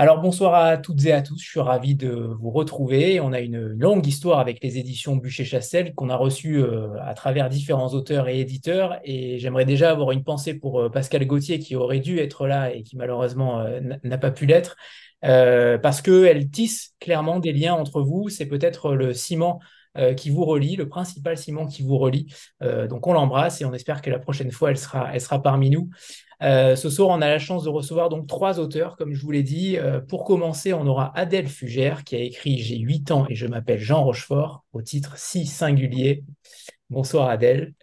Alors bonsoir à toutes et à tous, je suis ravi de vous retrouver. On a une longue histoire avec les éditions Bûcher-Chastel qu'on a reçues à travers différents auteurs et éditeurs. Et j'aimerais déjà avoir une pensée pour Pascal Gauthier qui aurait dû être là et qui malheureusement n'a pas pu l'être. Parce qu'elle tisse clairement des liens entre vous. C'est peut-être le ciment qui vous relie, le principal ciment qui vous relie. Donc on l'embrasse et on espère que la prochaine fois elle sera parmi nous. Ce soir, on a la chance de recevoir donc trois auteurs, comme je vous l'ai dit. Pour commencer, on aura Adèle Fugère qui a écrit J'ai 8 ans et je m'appelle Jean Rochefort au titre si singulier. Bonsoir Adèle.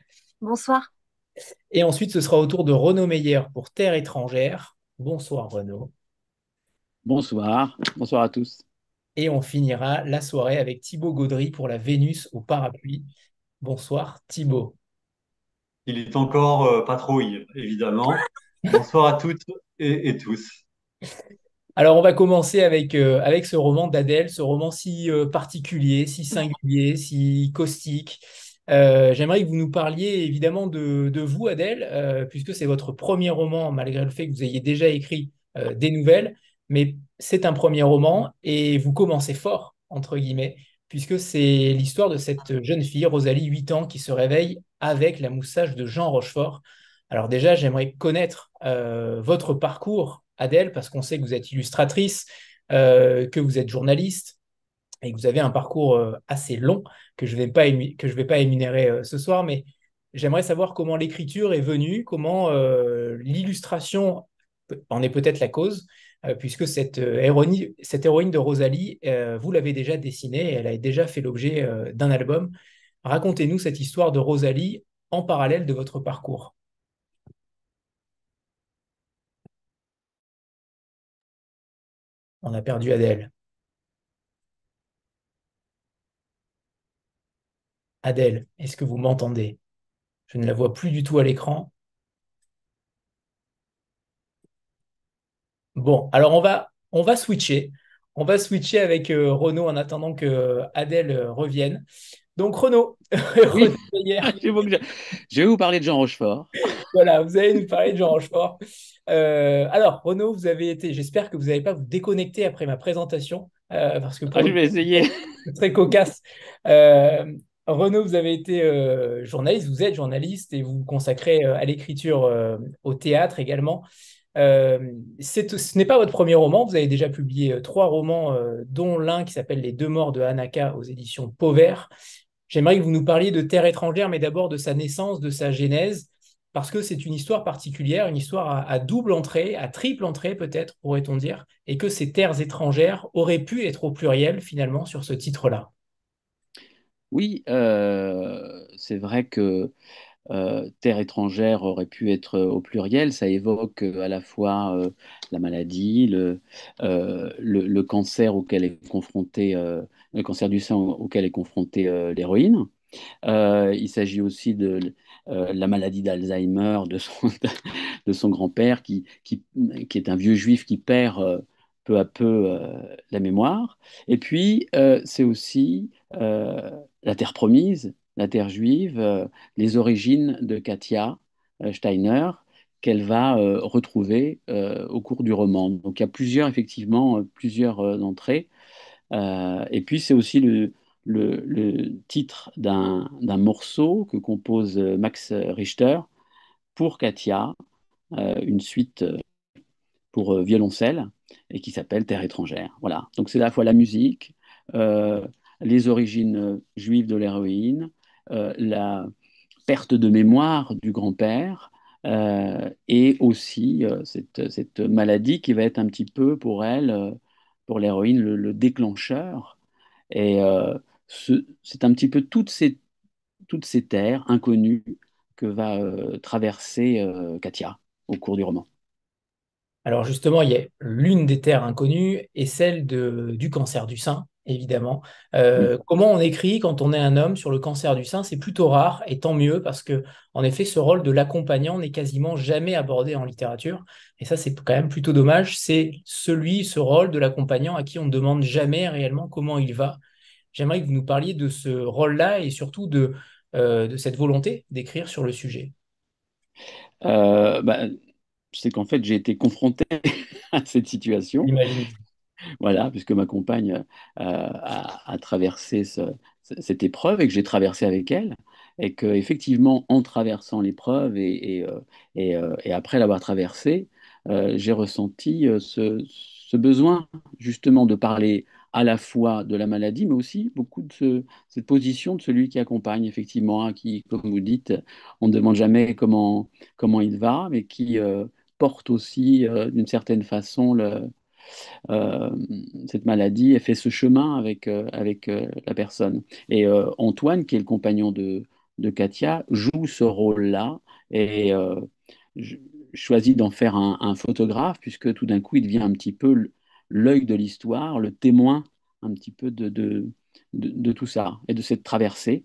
Bonsoir. Et ensuite, ce sera au tour de Renaud Meyer pour Terre étrangère. Bonsoir Renaud. Bonsoir, bonsoir à tous. Et on finira la soirée avec Thibaut Gaudry pour La Vénus au parapluie. Bonsoir Thibaut. Il est encore patrouille, évidemment. Bonsoir à toutes et tous. Alors, on va commencer avec ce roman d'Adèle, ce roman si particulier, si singulier, si caustique. J'aimerais que vous nous parliez évidemment de vous, Adèle, puisque c'est votre premier roman, malgré le fait que vous ayez déjà écrit des nouvelles, mais c'est un premier roman et vous commencez fort, entre guillemets, puisque c'est l'histoire de cette jeune fille, Rosalie, 8 ans, qui se réveille avec la moustache de Jean Rochefort. Alors déjà, j'aimerais connaître votre parcours, Adèle, parce qu'on sait que vous êtes illustratrice, que vous êtes journaliste et que vous avez un parcours assez long que je ne vais pas énumérer ce soir, mais j'aimerais savoir comment l'écriture est venue, comment l'illustration en est peut-être la cause, puisque cette héroïne de Rosalie, vous l'avez déjà dessinée et elle a déjà fait l'objet d'un album. Racontez-nous cette histoire de Rosalie en parallèle de votre parcours. On a perdu Adèle. Adèle, est-ce que vous m'entendez? Je ne la vois plus du tout à l'écran. Bon, alors on va switcher. On va switcher avec Renaud en attendant que Adèle revienne. Donc Renaud, Renaud Oui, Meyer, je vais vous parler de Jean Rochefort. voilà, vous allez nous parler de Jean Rochefort. Alors Renaud, j'espère que vous n'allez pas vous déconnecter après ma présentation, parce que Ah, pour je le vais essayer. c'est très cocasse. Euh, Renaud, vous avez été journaliste, vous êtes journaliste et vous vous consacrez à l'écriture, au théâtre également. Ce n'est pas votre premier roman, vous avez déjà publié trois romans, dont l'un qui s'appelle Les deux morts de Hanaka aux éditions Pauvert. J'aimerais que vous nous parliez de Terre étrangère, mais d'abord de sa naissance, de sa genèse, parce que c'est une histoire particulière, une histoire à double entrée, à triple entrée peut-être, pourrait-on dire, et que ces terres étrangères auraient pu être au pluriel finalement sur ce titre-là. Oui, c'est vrai que terre étrangère aurait pu être au pluriel. Ça évoque à la fois la maladie, le cancer auquel est confronté, le cancer du sein auquel est confrontée l'héroïne. Il s'agit aussi de la maladie d'Alzheimer de son grand-père qui est un vieux juif qui perd peu à peu la mémoire. Et puis, c'est aussi la terre promise, la terre juive, les origines de Katia Steiner qu'elle va retrouver au cours du roman. Donc il y a effectivement, plusieurs entrées. Et puis, c'est aussi le titre d'un morceau que compose Max Richter pour Katia, une suite pour violoncelle, et qui s'appelle Terre étrangère. Voilà. Donc, c'est à la fois la musique, euh, les origines juives de l'héroïne, la perte de mémoire du grand-père, et aussi cette maladie qui va être un petit peu pour elle, pour l'héroïne, le déclencheur. Et c'est un petit peu toutes ces terres inconnues que va traverser Katia au cours du roman. Alors justement, il y a l'une des terres inconnues et celle du cancer du sein, évidemment. Oui. Comment on écrit quand on est un homme sur le cancer du sein? C'est plutôt rare et tant mieux parce que, en effet, ce rôle de l'accompagnant n'est quasiment jamais abordé en littérature. Et ça, c'est quand même plutôt dommage. C'est ce rôle de l'accompagnant à qui on ne demande jamais réellement comment il va. J'aimerais que vous nous parliez de ce rôle-là et surtout de cette volonté d'écrire sur le sujet. Bah, c'est qu'en fait, j'ai été confronté à cette situation. J'imagine. Voilà, puisque ma compagne a traversé cette épreuve et que j'ai traversé avec elle, et que effectivement, en traversant l'épreuve et après l'avoir traversée, j'ai ressenti ce besoin justement de parler à la fois de la maladie, mais aussi beaucoup de cette position de celui qui accompagne, effectivement, hein, qui, comme vous dites, on ne demande jamais comment il va, mais qui porte aussi d'une certaine façon euh, cette maladie et fait ce chemin avec la personne. Et Antoine, qui est le compagnon de Katia, joue ce rôle-là et je- choisit d'en faire un photographe, puisque tout d'un coup, il devient un petit peu l'œil de l'histoire, le témoin un petit peu de tout ça et de cette traversée.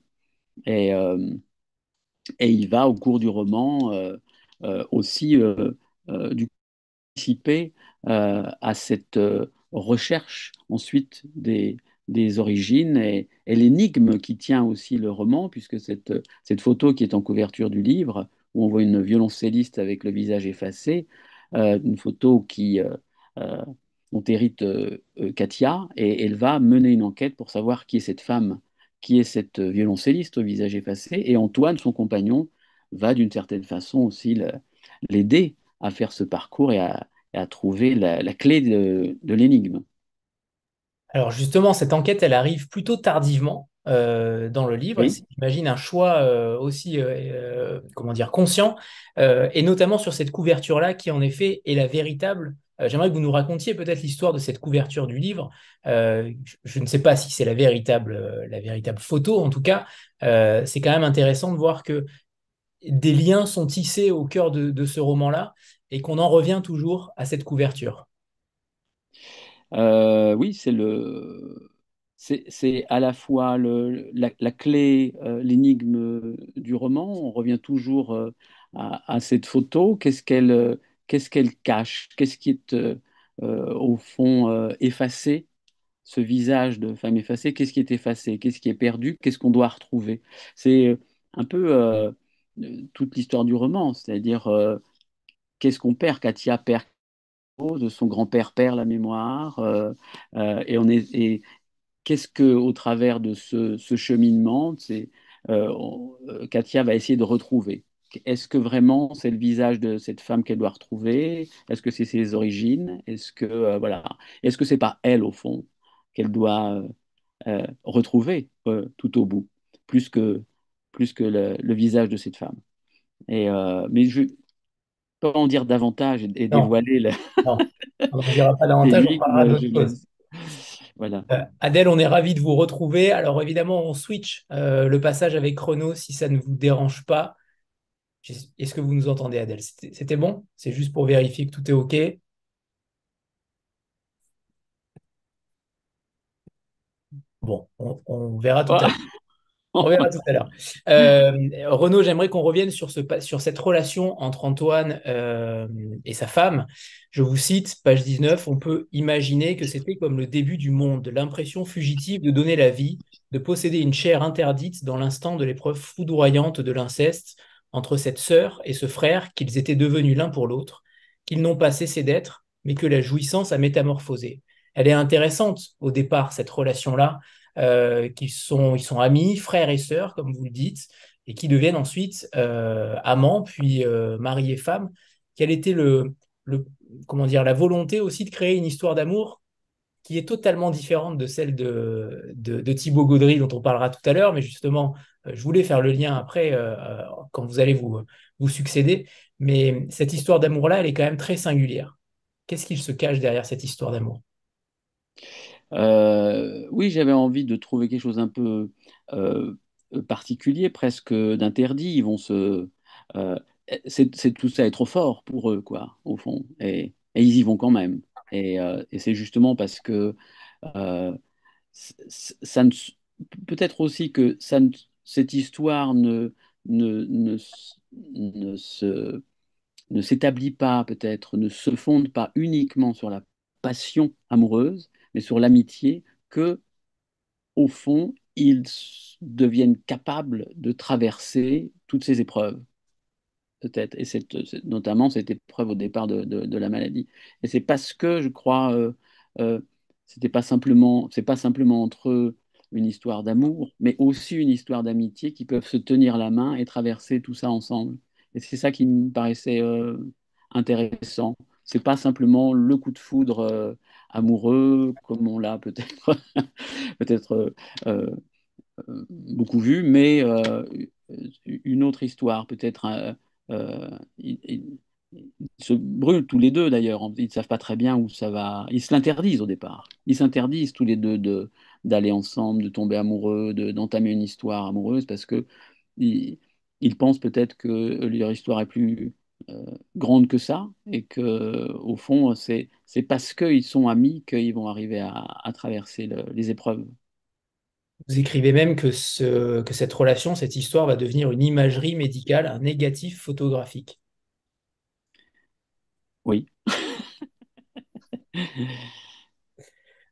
Et, euh, et il va, au cours du roman, aussi du participer à cette recherche ensuite des origines et l'énigme qui tient aussi le roman, puisque cette photo qui est en couverture du livre, où on voit une violoncelliste avec le visage effacé, une photo euh, dont hérite Katia, et elle va mener une enquête pour savoir qui est cette femme, qui est cette violoncelliste au visage effacé, et Antoine, son compagnon, va d'une certaine façon aussi l'aider à faire ce parcours et à trouver la clé de l'énigme. Alors justement, cette enquête, elle arrive plutôt tardivement dans le livre, et Oui. c'est, j'imagine, un choix aussi, comment dire, conscient, et notamment sur cette couverture-là, qui en effet est la véritable. J'aimerais que vous nous racontiez peut-être l'histoire de cette couverture du livre. Je ne sais pas si c'est la véritable photo, en tout cas, c'est quand même intéressant de voir que des liens sont tissés au cœur de ce roman-là, et qu'on en revient toujours à cette couverture. Oui, c'est à la fois la clé, l'énigme du roman. On revient toujours à cette photo. Qu'est-ce qu'elle cache? Qu'est-ce qui est au fond effacé? Ce visage de femme effacée, qu'est-ce qui est effacé? Qu'est-ce qui est perdu? Qu'est-ce qu'on doit retrouver? C'est un peu toute l'histoire du roman, c'est-à-dire qu'est-ce qu'on perd? Katia perd de son grand-père perd la mémoire, et qu'est-ce que, au travers de ce cheminement, Katia va essayer de retrouver. Est-ce que vraiment c'est le visage de cette femme qu'elle doit retrouver? Est-ce que c'est ses origines? Voilà, est-ce que c'est pas elle au fond qu'elle doit retrouver tout au bout, plus que plus que le visage de cette femme? Mais je ne peux pas en dire davantage et Non, dévoiler non, on n'en dira pas davantage, on parlera l'énigme, je d'autres choses. laisse. Voilà. Adèle, on est ravi de vous retrouver. Alors évidemment, on switch le passage avec Chrono si ça ne vous dérange pas. Est-ce que vous nous entendez, Adèle? C'était bon? C'est juste pour vérifier que tout est OK. Bon, on verra tout à l'heure. On verra tout à l'heure. Renaud, j'aimerais qu'on revienne sur cette relation entre Antoine et sa femme. Je vous cite, page 19, on peut imaginer que c'était comme le début du monde, l'impression fugitive de donner la vie, de posséder une chair interdite dans l'instant de l'épreuve foudroyante de l'inceste entre cette sœur et ce frère qu'ils étaient devenus l'un pour l'autre, qu'ils n'ont pas cessé d'être, mais que la jouissance a métamorphosé. Elle est intéressante au départ, cette relation-là ils sont amis, frères et sœurs, comme vous le dites, et qui deviennent ensuite amants, puis mari et femme. Quelle était le, comment dire, la volonté aussi de créer une histoire d'amour qui est totalement différente de celle de Thibaut Gaudry, dont on parlera tout à l'heure, mais justement, je voulais faire le lien après, quand vous allez vous succéder, mais cette histoire d'amour-là, elle est quand même très singulière. Qu'est-ce qu'il se cache derrière cette histoire d'amour? Oui, j'avais envie de trouver quelque chose un peu euh, particulier, presque d'interdit. Euh, tout ça est trop fort pour eux, quoi, au fond. Et ils y vont quand même. Et c'est justement parce que euh, ça ne, peut-être aussi que cette histoire ne, ne se ne s'établit pas, peut-être, ne se fonde pas uniquement sur la passion amoureuse, mais sur l'amitié que, au fond, deviennent capables de traverser toutes ces épreuves, peut-être, et notamment cette épreuve au départ de la maladie. Et c'est parce que, je crois, c'est pas simplement entre eux une histoire d'amour, mais aussi une histoire d'amitié qui peuvent se tenir la main et traverser tout ça ensemble. Et c'est ça qui me paraissait intéressant. C'est pas simplement le coup de foudre amoureux, comme on l'a peut-être peut-être beaucoup vu, mais une autre histoire, peut-être. Ils se brûlent tous les deux d'ailleurs. Ils ne savent pas très bien où ça va. Ils se l'interdisent au départ. Ils s'interdisent tous les deux d'aller ensemble, de tomber amoureux, d'entamer une histoire amoureuse parce que ils, ils pensent peut-être que leur histoire est plus grande que ça et que au fond c'est parce qu'ils sont amis qu'ils vont arriver à traverser les épreuves. Vous écrivez même que cette relation, cette histoire va devenir une imagerie médicale, un négatif photographique. Oui.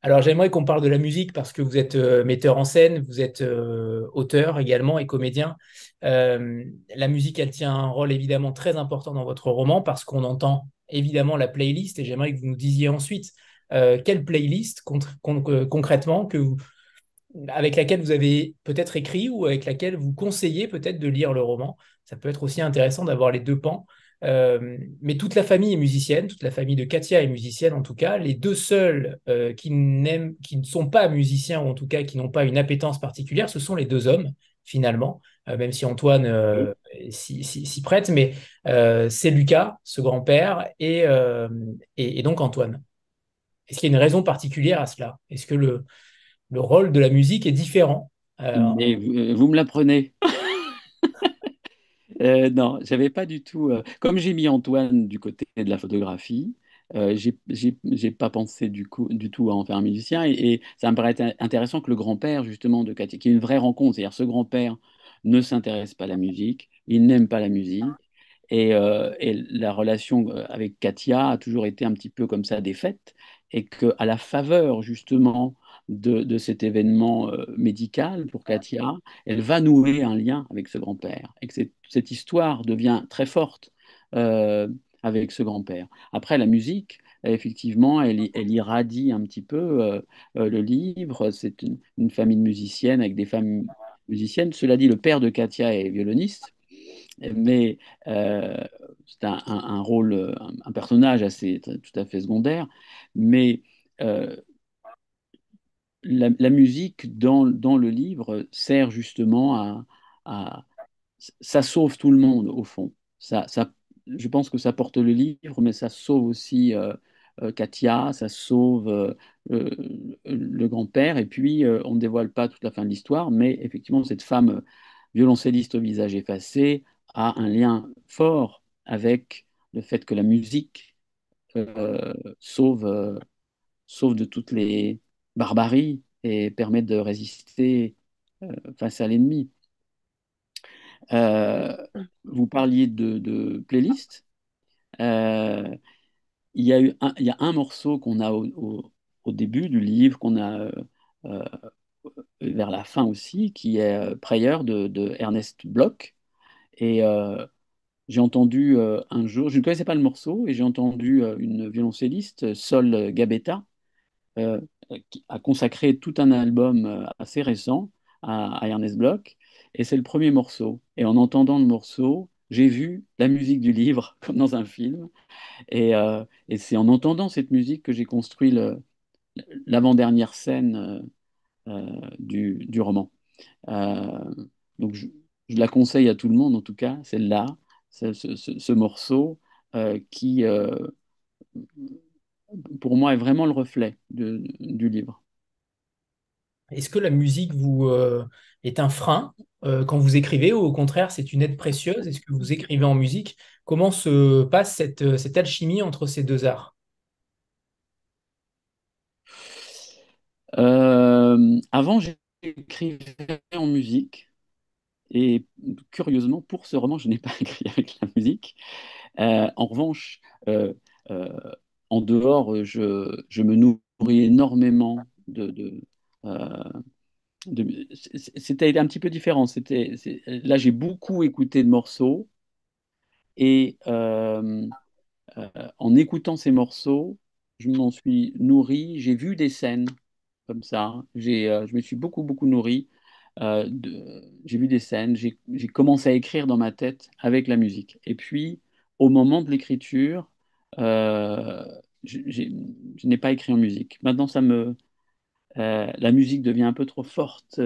Alors j'aimerais qu'on parle de la musique parce que vous êtes metteur en scène, vous êtes auteur également et comédien. La musique, elle tient un rôle évidemment très important dans votre roman parce qu'on entend évidemment la playlist et j'aimerais que vous nous disiez ensuite quelle playlist concrètement avec laquelle vous avez peut-être écrit ou avec laquelle vous conseillez peut-être de lire le roman. Ça peut être aussi intéressant d'avoir les deux pans. Mais toute la famille est musicienne, toute la famille de Katia est musicienne en tout cas. Les deux seuls qui ne sont pas musiciens ou en tout cas qui n'ont pas une appétence particulière, ce sont les deux hommes finalement, même si Antoine Oui. s'y prête, mais c'est Lucas, ce grand-père, et donc Antoine. Est-ce qu'il y a une raison particulière à cela? Est-ce que le rôle de la musique est différent. Mais vous me l'apprenez. Non, j'avais pas du tout. Comme j'ai mis Antoine du côté de la photographie, j'ai pas pensé du tout à en faire un musicien. Et ça me paraît intéressant que le grand-père, justement, de Katia, qui est une vraie rencontre, c'est-à-dire ce grand-père ne s'intéresse pas à la musique, il n'aime pas la musique. Et la relation avec Katia a toujours été un petit peu comme ça défaite. Et qu'à la faveur, justement, de cet événement médical pour Katia, elle va nouer un lien avec ce grand-père et que cette histoire devient très forte euh, avec ce grand-père. Après, la musique, effectivement, elle irradie un petit peu le livre. C'est une famille de musiciennes avec des femmes musiciennes. Cela dit, le père de Katia est violoniste, mais euh, c'est un rôle, un personnage assez tout à fait secondaire. Mais euh, la musique dans le livre sert justement à- ça sauve tout le monde au fond. Je pense que ça porte le livre, mais ça sauve aussi Katia, ça sauve le grand-père. Et puis, on ne dévoile pas toute la fin de l'histoire, mais effectivement, cette femme violoncelliste au visage effacé a un lien fort avec le fait que la musique sauve, sauve de toutes les barbaries et permet de résister face à l'ennemi. Euh, Vous parliez de playlist. Euh, il y a un morceau qu'on a au début du livre, qu'on a euh, vers la fin aussi, qui est Prayer de Ernest Bloch. Et j'ai entendu un jour, je ne connaissais pas le morceau, et j'ai entendu une violoncelliste, Sol Gabetta, euh, qui a consacré tout un album assez récent à Ernest Bloch, et c'est le premier morceau. Et en entendant le morceau, j'ai vu la musique du livre comme dans un film, et c'est en entendant cette musique que j'ai construit l'avant-dernière scène du roman. Euh, donc je la conseille à tout le monde, en tout cas, celle-là, ce morceau qui, pour moi, est vraiment le reflet du livre. Est-ce que la musique est un frein quand vous écrivez ou au contraire c'est une aide précieuse? Est-ce que vous écrivez en musique? Comment se passe cette alchimie entre ces deux arts? Avant, j'écrivais en musique et curieusement, pour ce roman, je n'ai pas écrit avec la musique. En revanche, euh, euh, en dehors, je me nourris énormément euh, c'était un petit peu différent. Là, j'ai beaucoup écouté de morceaux et en écoutant ces morceaux, je m'en suis nourri, j'ai vu des scènes comme ça. Je me suis beaucoup, beaucoup nourri. J'ai vu des scènes, j'ai commencé à écrire dans ma tête avec la musique. Et puis, au moment de l'écriture, euh, je n'ai pas écrit en musique. Maintenant, la musique devient un peu trop forte.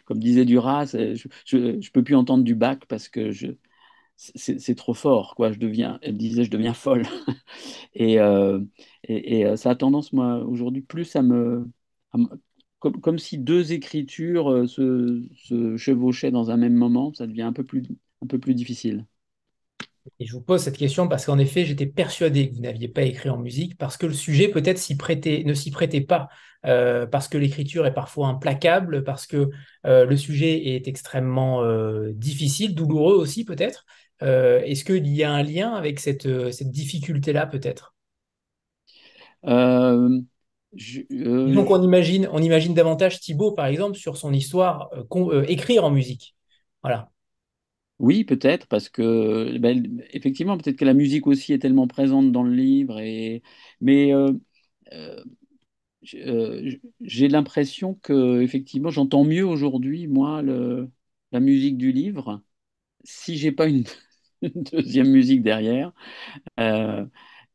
Comme disait Duras, je peux plus entendre du Bach parce que c'est trop fort, quoi. Elle disait, je deviens folle. Et, ça a tendance, moi, aujourd'hui, plus comme si deux écritures se chevauchaient dans un même moment, ça devient un peu plus difficile. Et je vous pose cette question parce qu'en effet, j'étais persuadé que vous n'aviez pas écrit en musique parce que le sujet peut-être ne s'y prêtait pas, parce que l'écriture est parfois implacable, parce que le sujet est extrêmement difficile, douloureux aussi peut-être. Est-ce qu'il y a un lien avec cette difficulté-là peut-être? Euh, je- Disons euh, on imagine davantage Thibaut, par exemple, sur son histoire, écrire en musique. Voilà. oui, peut-être, parce que, ben, effectivement, peut-être que la musique aussi est tellement présente dans le livre, mais euh, j'ai l'impression que, effectivement, j'entends mieux aujourd'hui, moi, la musique du livre, si j'ai pas une, une deuxième musique derrière, euh,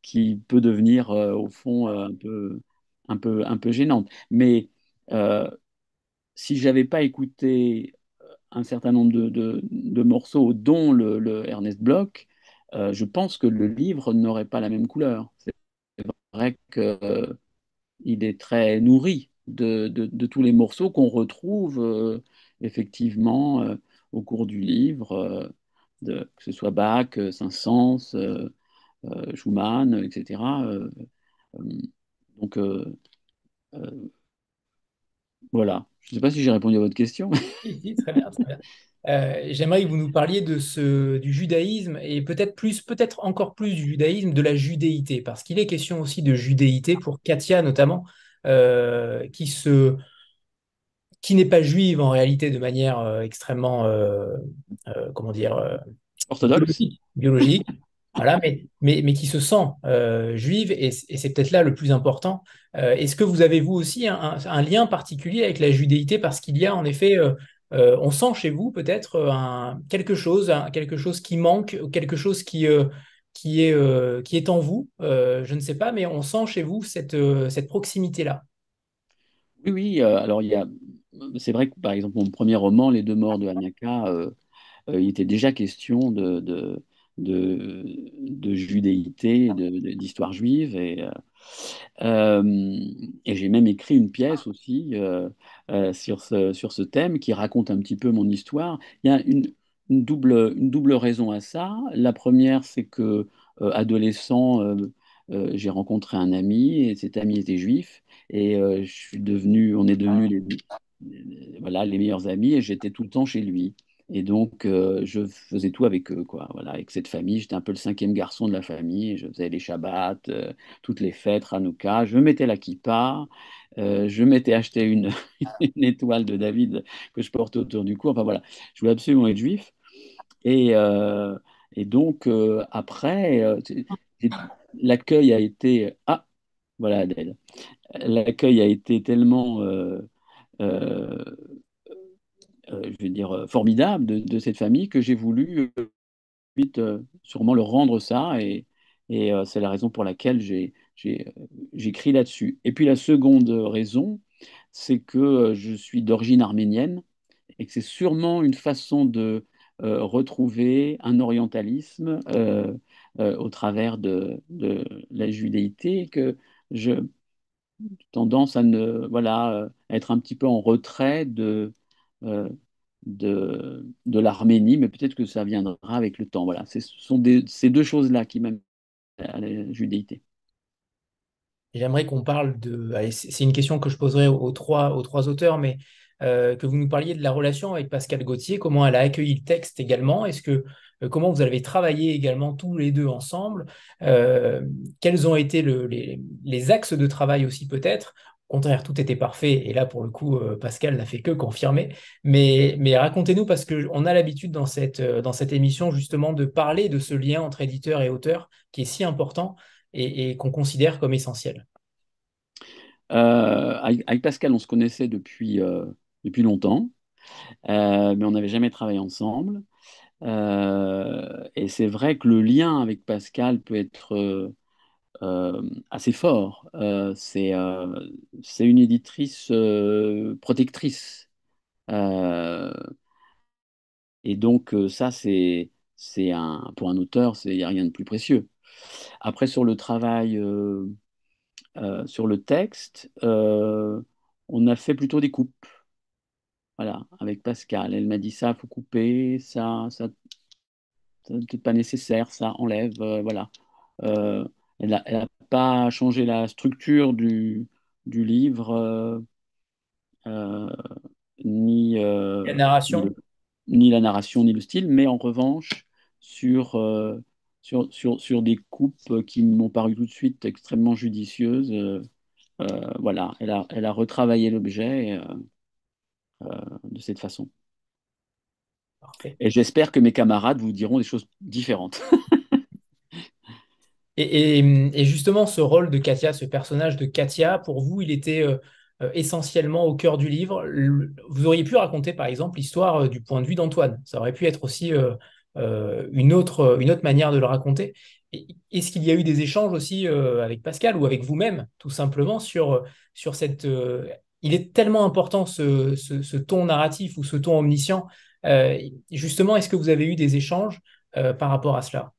qui peut devenir, au fond, un peu gênante. Mais euh, si j'avais pas écouté un certain nombre de morceaux, dont le Ernest Bloch, je pense que le livre n'aurait pas la même couleur. C'est vrai qu'il est très nourri de tous les morceaux qu'on retrouve effectivement au cours du livre, que ce soit Bach, Saint-Saëns, Schumann, etc. Euh, donc euh, voilà. Je ne sais pas si j'ai répondu à votre question. Si, si, très bien, très bien. J'aimerais que vous nous parliez du judaïsme et peut-être encore plus du judaïsme, de la judéité, parce qu'il est question aussi de judéité pour Katia notamment, qui n'est pas juive en réalité de manière extrêmement, comment dire, Orthodoxe? biologique, voilà, mais qui se sent juive, et c'est peut-être là le plus important. Est-ce que vous avez, vous aussi, un lien particulier avec la judéité, parce qu'il y a en effet, on sent chez vous peut-être quelque chose qui manque, ou quelque chose qui est en vous, je ne sais pas, mais on sent chez vous cette proximité-là. Oui, oui. Alors, c'est vrai que par exemple, mon premier roman, Les deux morts de Hanaka, il était déjà question de judéité, d'histoire juive. Et j'ai même écrit une pièce aussi sur ce thème qui raconte un petit peu mon histoire. Il y a une double raison à ça. La première, c'est que adolescent, j'ai rencontré un ami et cet ami était juif et on est devenus voilà, les meilleurs amis et j'étais tout le temps chez lui. Et donc, je faisais tout avec eux, quoi. Voilà, avec cette famille, j'étais un peu le cinquième garçon de la famille. Et je faisais les Shabbats, toutes les fêtes, Hanouka. Je mettais la kippa. Je m'étais acheté une étoile de David que je portais autour du cou. Enfin voilà, je voulais absolument être juif. Et, euh, et donc, après, l'accueil a été... Ah, voilà Adèle. L'accueil a été tellement... euh, je vais dire, formidable de cette famille que j'ai voulu vite sûrement leur rendre ça et c'est la raison pour laquelle j'écris là-dessus. Et puis la seconde raison, c'est que je suis d'origine arménienne et que c'est sûrement une façon de retrouver un orientalisme au travers de la judéité que je tendance à ne voilà à être un petit peu en retrait euh, de l'Arménie, mais peut-être que ça viendra avec le temps. Voilà, ce sont ces deux choses-là qui m'amènent à la judéité. J'aimerais qu'on parle allez, c'est une question que je poserai aux trois auteurs, mais que vous nous parliez de la relation avec Pascal Gauthier, comment elle a accueilli le texte également, comment vous avez travaillé également tous les deux ensemble, quels ont été les axes de travail aussi peut-être. Au contraire, tout était parfait, et là pour le coup, Pascal n'a fait que confirmer. Mais racontez-nous, parce qu'on a l'habitude dans cette émission justement de parler de ce lien entre éditeur et auteur qui est si important. et qu'on considère comme essentielles? Avec Pascal, on se connaissait depuis longtemps, mais on n'avait jamais travaillé ensemble. Et c'est vrai que le lien avec Pascal peut être assez fort. C'est une éditrice protectrice. Euh, et donc, ça, pour un auteur, il n'y a rien de plus précieux. Après, sur le travail, sur le texte, on a fait plutôt des coupes. Voilà, avec Pascal. Elle m'a dit ça, faut couper, ça n'est peut-être pas nécessaire, ça enlève, voilà. Euh, elle a pas changé la structure du livre, euh, ni, La ni, narration? ni la narration, ni le style, mais en revanche, sur, sur des coupes qui m'ont paru tout de suite extrêmement judicieuses. Voilà, elle a retravaillé l'objet de cette façon. Parfait. Et j'espère que mes camarades vous diront des choses différentes. Et justement, ce rôle de Katia, ce personnage de Katia, pour vous, il était essentiellement au cœur du livre. Vous auriez pu raconter, par exemple, l'histoire du point de vue d'Antoine. Ça aurait pu être aussi une autre manière de le raconter. Est-ce qu'il y a eu des échanges aussi avec Pascal ou avec vous-même, tout simplement, sur cette... il est tellement important ce ton narratif ou ce ton omniscient. Euh, Justement, est-ce que vous avez eu des échanges par rapport à cela?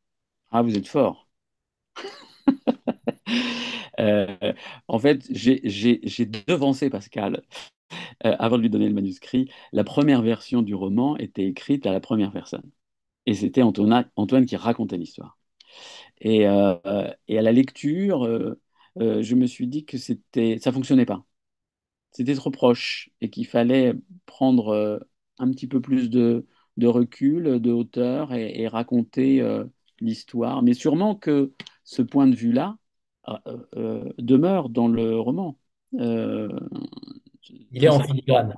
Ah, vous êtes fort. Euh, En fait, j'ai devancé Pascal avant de lui donner le manuscrit. La première version du roman était écrite à la première personne. Et c'était Antoine qui racontait l'histoire. Et à la lecture, je me suis dit que ça fonctionnait pas. C'était trop proche et qu'il fallait prendre un petit peu plus de recul, de hauteur et raconter l'histoire. Mais sûrement que ce point de vue-là demeure dans le roman. Euh, Il est Très en certainement. filigrane.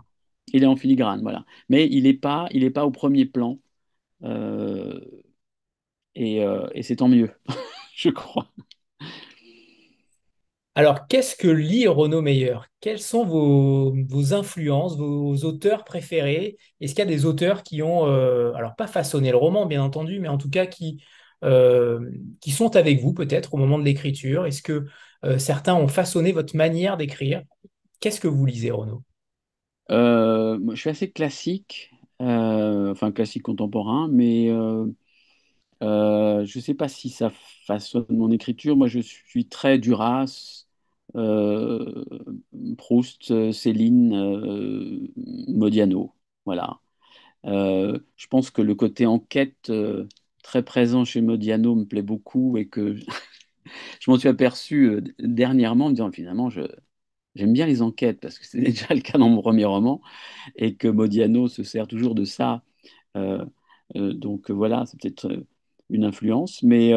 Il est en filigrane, voilà. Mais il est pas au premier plan. euh, et c'est tant mieux, je crois. Alors, qu'est-ce que lit Renaud Meyer? Quelles sont vos influences, vos auteurs préférés? Est-ce qu'il y a des auteurs qui ont, alors pas façonné le roman, bien entendu, mais en tout cas qui sont avec vous peut-être au moment de l'écriture? Est-ce que certains ont façonné votre manière d'écrire? Qu'est-ce que vous lisez, Renaud? Moi, je suis assez classique, enfin classique contemporain, mais je ne sais pas si ça façonne mon écriture. Moi, je suis très Duras, euh, Proust, Céline, Modiano. Voilà. Je pense que le côté enquête très présent chez Modiano me plaît beaucoup et que je m'en suis aperçu dernièrement en me disant finalement, j'aime bien les enquêtes parce que c'est déjà le cas dans mon premier roman et que Modiano se sert toujours de ça. Euh, donc voilà, c'est peut-être une influence, mais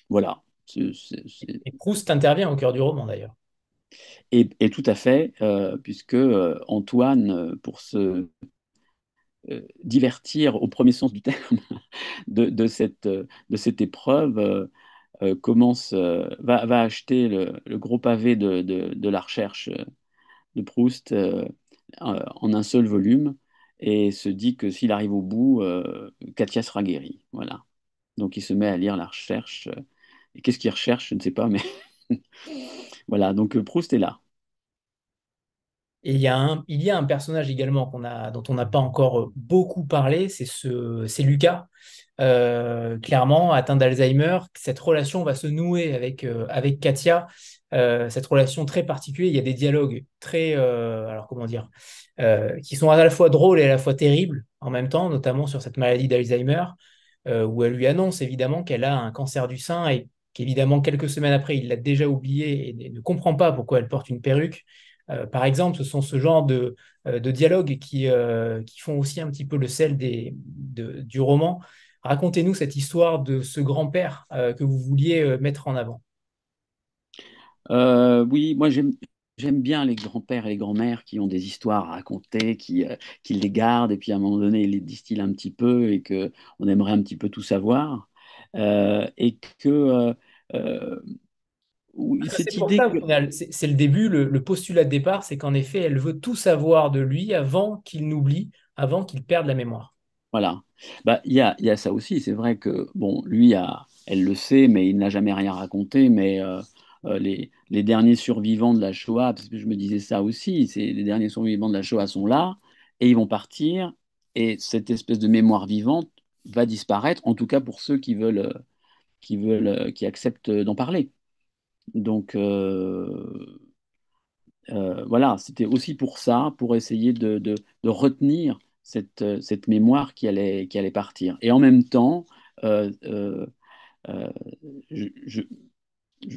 voilà. Et Proust intervient au cœur du roman, d'ailleurs. Et tout à fait, puisque Antoine, pour se divertir au premier sens du terme de cette épreuve, va acheter le gros pavé de la recherche de Proust en un seul volume et se dit que s'il arrive au bout, Katia sera guérie. Voilà. Donc il se met à lire la recherche. Et qu'est-ce qu'il recherche? Je ne sais pas, mais voilà. Donc Proust est là. Et il y a un personnage également dont on n'a pas encore beaucoup parlé, c'est Lucas. Clairement, atteint d'Alzheimer, cette relation va se nouer avec Katia, cette relation très particulière. Il y a des dialogues très, alors comment dire, qui sont à la fois drôles et à la fois terribles en même temps, notamment sur cette maladie d'Alzheimer, où elle lui annonce évidemment qu'elle a un cancer du sein et qu'évidemment, quelques semaines après, il l'a déjà oublié et ne comprend pas pourquoi elle porte une perruque. Par exemple, ce sont ce genre de dialogues qui font aussi un petit peu le sel du roman. Racontez-nous cette histoire de ce grand-père que vous vouliez mettre en avant. Oui, moi j'aime bien les grands-pères et les grands-mères qui ont des histoires à raconter, qui les gardent et puis à un moment donné ils les distillent un petit peu et que on aimerait un petit peu tout savoir. Et que Euh, oui, Parce que c'est cette pour idée ça, au que, final, c'est le début, le postulat de départ, c'est qu'en effet, elle veut tout savoir de lui avant qu'il n'oublie, avant qu'il perde la mémoire. voilà, bah, il y a ça aussi. C'est vrai que, bon, lui, elle le sait, mais il n'a jamais rien raconté. Mais les derniers survivants de la Shoah, parce que je me disais ça aussi, les derniers survivants de la Shoah sont là et ils vont partir. Et cette espèce de mémoire vivante va disparaître, en tout cas pour ceux qui acceptent d'en parler. Donc, voilà, c'était aussi pour ça, pour essayer de retenir cette mémoire qui allait partir. Et en même temps, euh, euh, euh, je, je-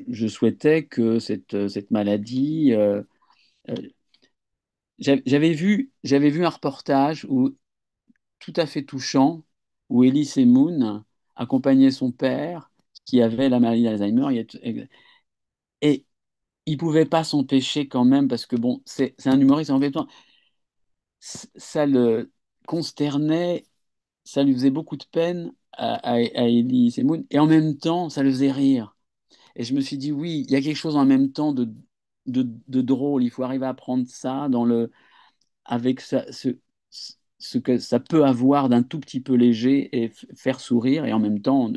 je souhaitais que cette maladie... euh, j'avais vu un reportage tout à fait touchant où Elise Moon accompagnait son père qui avait la maladie d'Alzheimer. Et il pouvait pas s'empêcher quand même, parce que bon, c'est un humoriste en même temps. Ça le consternait, ça lui faisait beaucoup de peine à Elie Semoun, et en même temps, ça le faisait rire. Et je me suis dit, oui, il y a quelque chose en même temps de drôle. Il faut arriver à prendre ça avec ce que ça peut avoir d'un tout petit peu léger et faire sourire, et en même temps,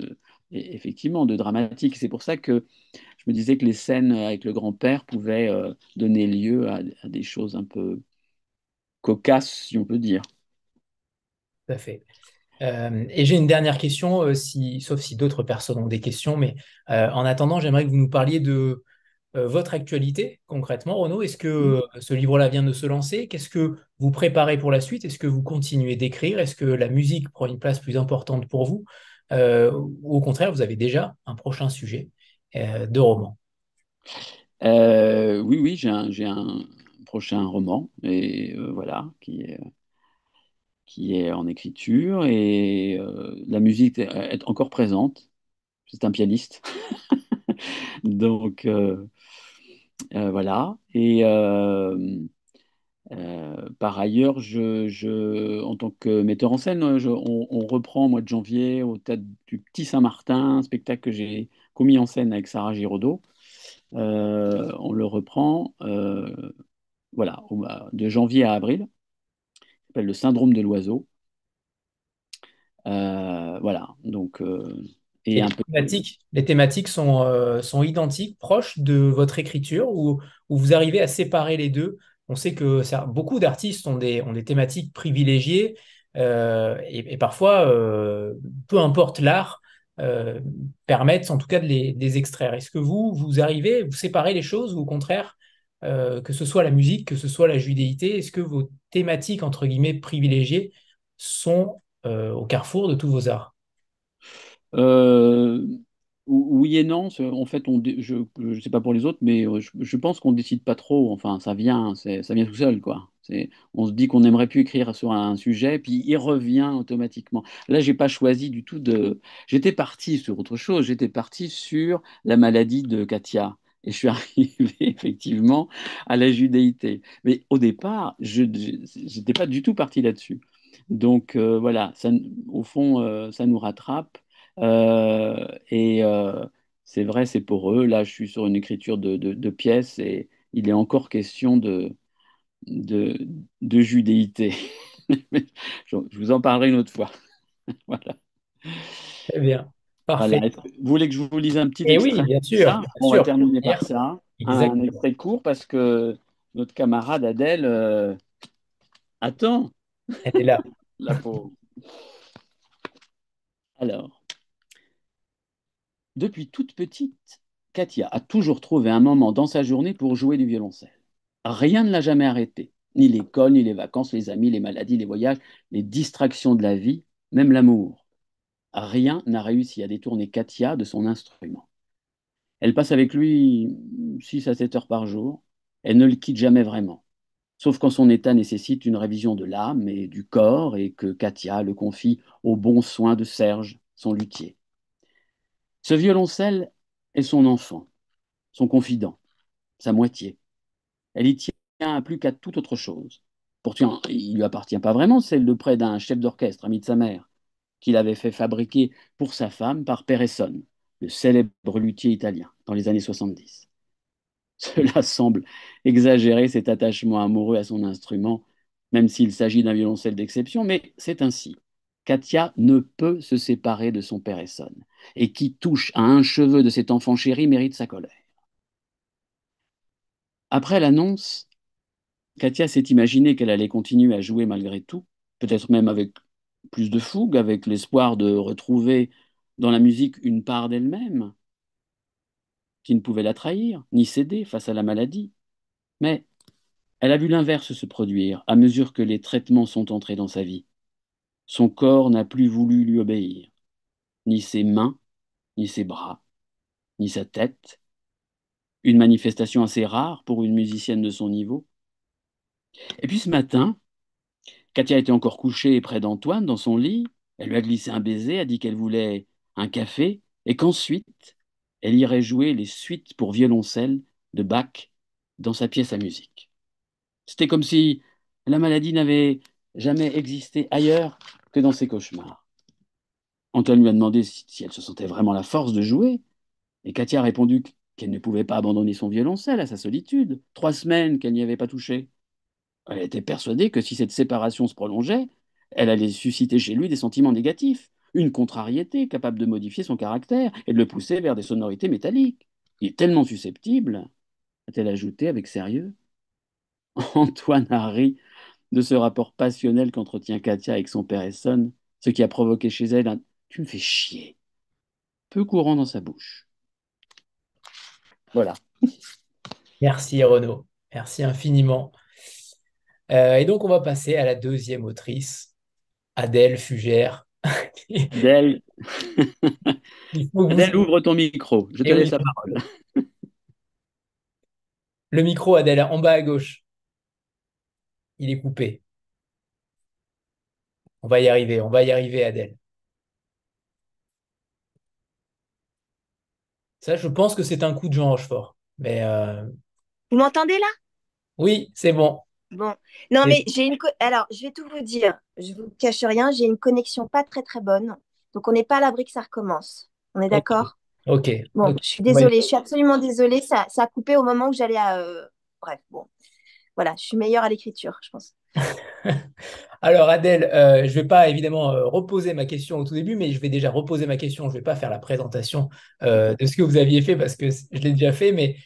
effectivement, de dramatique. C'est pour ça que je me disais que les scènes avec le grand-père pouvaient donner lieu à des choses un peu cocasses, si on peut dire. Tout à fait. Et j'ai une dernière question, sauf si d'autres personnes ont des questions, mais en attendant, j'aimerais que vous nous parliez de votre actualité concrètement, Renaud. Est-ce que ce livre-là vient de se lancer? Qu'est-ce que vous préparez pour la suite? Est-ce que vous continuez d'écrire? Est-ce que la musique prend une place plus importante pour vous? Ou au contraire, vous avez déjà un prochain sujet de roman? Oui, oui, j'ai un prochain roman, et voilà, qui est en écriture, et la musique est encore présente. C'est un pianiste, donc voilà. Et par ailleurs, en tant que metteur en scène, on reprend au mois de janvier au Théâtre du Petit Saint-Martin, un spectacle que j'ai commis en scène avec Sarah Giraudot. On le reprend. Voilà, de janvier à avril, ça s'appelle le syndrome de l'oiseau. Voilà, donc, et Et un peu. les thématiques sont identiques, proches de votre écriture, ou vous arrivez à séparer les deux? On sait que beaucoup d'artistes ont des thématiques privilégiées et parfois, peu importe l'art, euh, permettent en tout cas de de les extraire. Est-ce que vous arrivez, vous séparez les choses ou au contraire, que ce soit la musique, que ce soit la judéité, est-ce que vos thématiques, entre guillemets, privilégiées sont au carrefour de tous vos arts? Euh, oui et non. En fait, je ne sais pas pour les autres, mais je pense qu'on ne décide pas trop. Enfin, ça vient tout seul, quoi. On se dit qu'on aimerait plus écrire sur un sujet, puis il revient automatiquement. Là, j'ai pas choisi du tout de. J'étais parti sur autre chose. J'étais parti sur la maladie de Katia. Et je suis arrivé effectivement à la judéité. Mais au départ, je n'étais pas du tout parti là-dessus. Donc voilà, au fond, ça nous rattrape. Et c'est vrai, c'est pour eux. Là, je suis sur une écriture de pièces, et il est encore question de, de judéité. Je vous en parlerai une autre fois. Voilà. Très bien, Voilà. parfait. Vous voulez que je vous lise un petit Et oui, extrait bien de sûr, ça? bien On va sûr. terminer par Hier, ça. Un exact. extrait court, parce que notre camarade Adèle attend, Elle est là. la pauvre. Alors, depuis toute petite, Katia a toujours trouvé un moment dans sa journée pour jouer du violoncelle. Rien ne l'a jamais arrêté. Ni l'école, ni les vacances, les amis, les maladies, les voyages, les distractions de la vie, même l'amour. Rien n'a réussi à détourner Katia de son instrument. Elle passe avec lui 6 à 7 heures par jour. Elle ne le quitte jamais vraiment. Sauf quand son état nécessite une révision de l'âme et du corps, et que Katia le confie aux bons soins de Serge, son luthier. Ce violoncelle est son enfant, son confident, sa moitié. Elle y tient plus qu'à toute autre chose. Pourtant, il lui appartient pas vraiment, c'est le prêt d'un chef d'orchestre, ami de sa mère, qu'il avait fait fabriquer pour sa femme par Peresson, le célèbre luthier italien, dans les années 70. Cela semble exagérer cet attachement amoureux à son instrument, même s'il s'agit d'un violoncelle d'exception, mais c'est ainsi. Katia ne peut se séparer de son père Essonne, et qui touche à un cheveu de cet enfant chéri mérite sa colère. Après l'annonce, Katia s'est imaginé qu'elle allait continuer à jouer malgré tout, peut-être même avec plus de fougue, avec l'espoir de retrouver dans la musique une part d'elle-même qui ne pouvait la trahir, ni céder face à la maladie. Mais elle a vu l'inverse se produire à mesure que les traitements sont entrés dans sa vie. Son corps n'a plus voulu lui obéir, ni ses mains, ni ses bras, ni sa tête, une manifestation assez rare pour une musicienne de son niveau. Et puis ce matin, Katia était encore couchée près d'Antoine dans son lit, elle lui a glissé un baiser, a dit qu'elle voulait un café, et qu'ensuite, elle irait jouer les suites pour violoncelle de Bach dans sa pièce à musique. C'était comme si la maladie n'avait jamais existé ailleurs que dans ses cauchemars. Antoine lui a demandé si elle se sentait vraiment la force de jouer, et Katia a répondu qu'elle ne pouvait pas abandonner son violoncelle à sa solitude. 3 semaines qu'elle n'y avait pas touché. Elle était persuadée que si cette séparation se prolongeait, elle allait susciter chez lui des sentiments négatifs, une contrariété capable de modifier son caractère et de le pousser vers des sonorités métalliques. Il est tellement susceptible, a-t-elle ajouté avec sérieux. Antoine a ri de ce rapport passionnel qu'entretient Katia avec son père Essonne, ce qui a provoqué chez elle un «tu me fais chier», peu courant dans sa bouche. Voilà. Merci Renaud, merci infiniment. Et donc on va passer à la deuxième autrice, Adèle Fugère. Adèle, Il faut que vous... Adèle, ouvre ton micro, je te Eh oui, laisse la parole. le micro, Adèle, en bas à gauche, il est coupé. On va y arriver, Adèle. Ça, je pense que c'est un coup de Jean Rochefort. Mais Vous m'entendez là? oui, c'est bon. Bon. Non, C'est- mais alors, je vais tout vous dire. Je vous cache rien, j'ai une connexion pas très très bonne. Donc, on n'est pas à l'abri que ça recommence. On est Ok, d'accord? ok, Bon, ok. je suis On va y- désolée, je suis absolument désolée. Ça a coupé au moment où j'allais à. Bref, bon. Voilà, je suis meilleure à l'écriture, je pense. Alors, Adèle, je vais pas évidemment reposer ma question au tout début, mais je vais déjà reposer ma question. Je vais pas faire la présentation de ce que vous aviez fait parce que je l'ai déjà fait, mais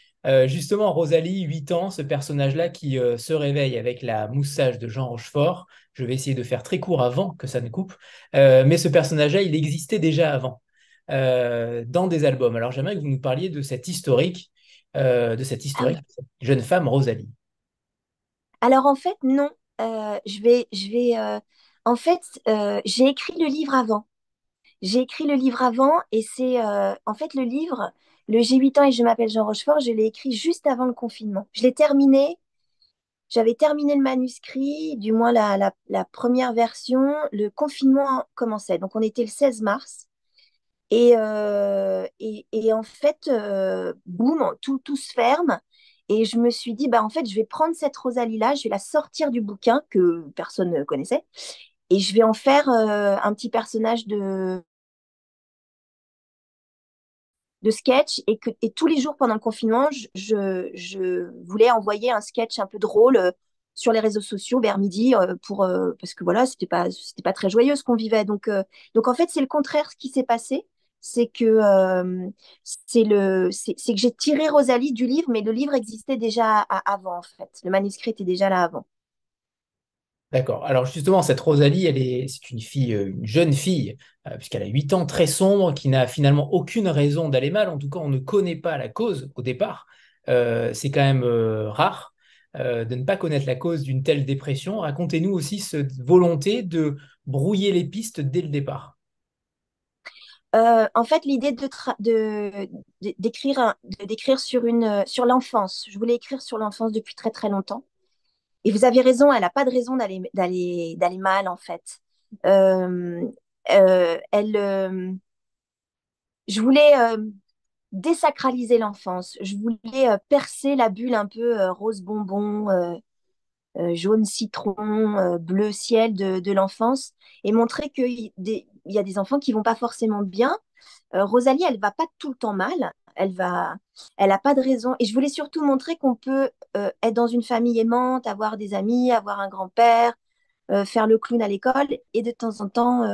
justement, Rosalie, 8 ans, ce personnage-là qui se réveille avec la moustache de Jean Rochefort. Je vais essayer de faire très court avant que ça ne coupe. Mais ce personnage-là, il existait déjà avant dans des albums. Alors, j'aimerais que vous nous parliez de cette historique, de cette jeune femme, Rosalie. Alors, en fait, non. En fait, j'ai écrit le livre avant. J'ai écrit le livre avant et c'est en fait le livre, le J'ai 8 ans et je m'appelle Jean Rochefort, je l'ai écrit juste avant le confinement. Je l'ai terminé, j'avais terminé le manuscrit, du moins la première version, le confinement commençait. Donc on était le 16 mars et en fait, boum, tout se ferme. Et je me suis dit, bah, en fait, je vais prendre cette Rosalie-là, je vais la sortir du bouquin que personne ne connaissait et je vais en faire un petit personnage de sketch et tous les jours pendant le confinement, je voulais envoyer un sketch un peu drôle sur les réseaux sociaux vers midi parce que voilà, c'était pas très joyeux ce qu'on vivait. Donc en fait, c'est le contraire ce qui s'est passé. C'est que, c'est que j'ai tiré Rosalie du livre, mais le livre existait déjà avant, en fait. Le manuscrit était déjà là avant. D'accord. Alors justement, cette Rosalie, c'est une fille, une jeune fille, puisqu'elle a 8 ans, très sombre, qui n'a finalement aucune raison d'aller mal. En tout cas, on ne connaît pas la cause au départ. C'est quand même rare de ne pas connaître la cause d'une telle dépression. Racontez-nous aussi cette volonté de brouiller les pistes dès le départ. En fait, l'idée d'écrire sur l'enfance. Je voulais écrire sur l'enfance depuis très très longtemps. Et vous avez raison, elle n'a pas de raison d'aller mal, en fait. Euh, elle, je voulais désacraliser l'enfance. Je voulais percer la bulle un peu rose bonbon, jaune citron, bleu ciel de l'enfance et montrer qu'il y a des enfants qui vont pas forcément bien, Rosalie, elle va pas tout le temps mal. Elle a pas de raison. Et je voulais surtout montrer qu'on peut être dans une famille aimante, avoir des amis, avoir un grand-père, faire le clown à l'école. Et de temps en temps,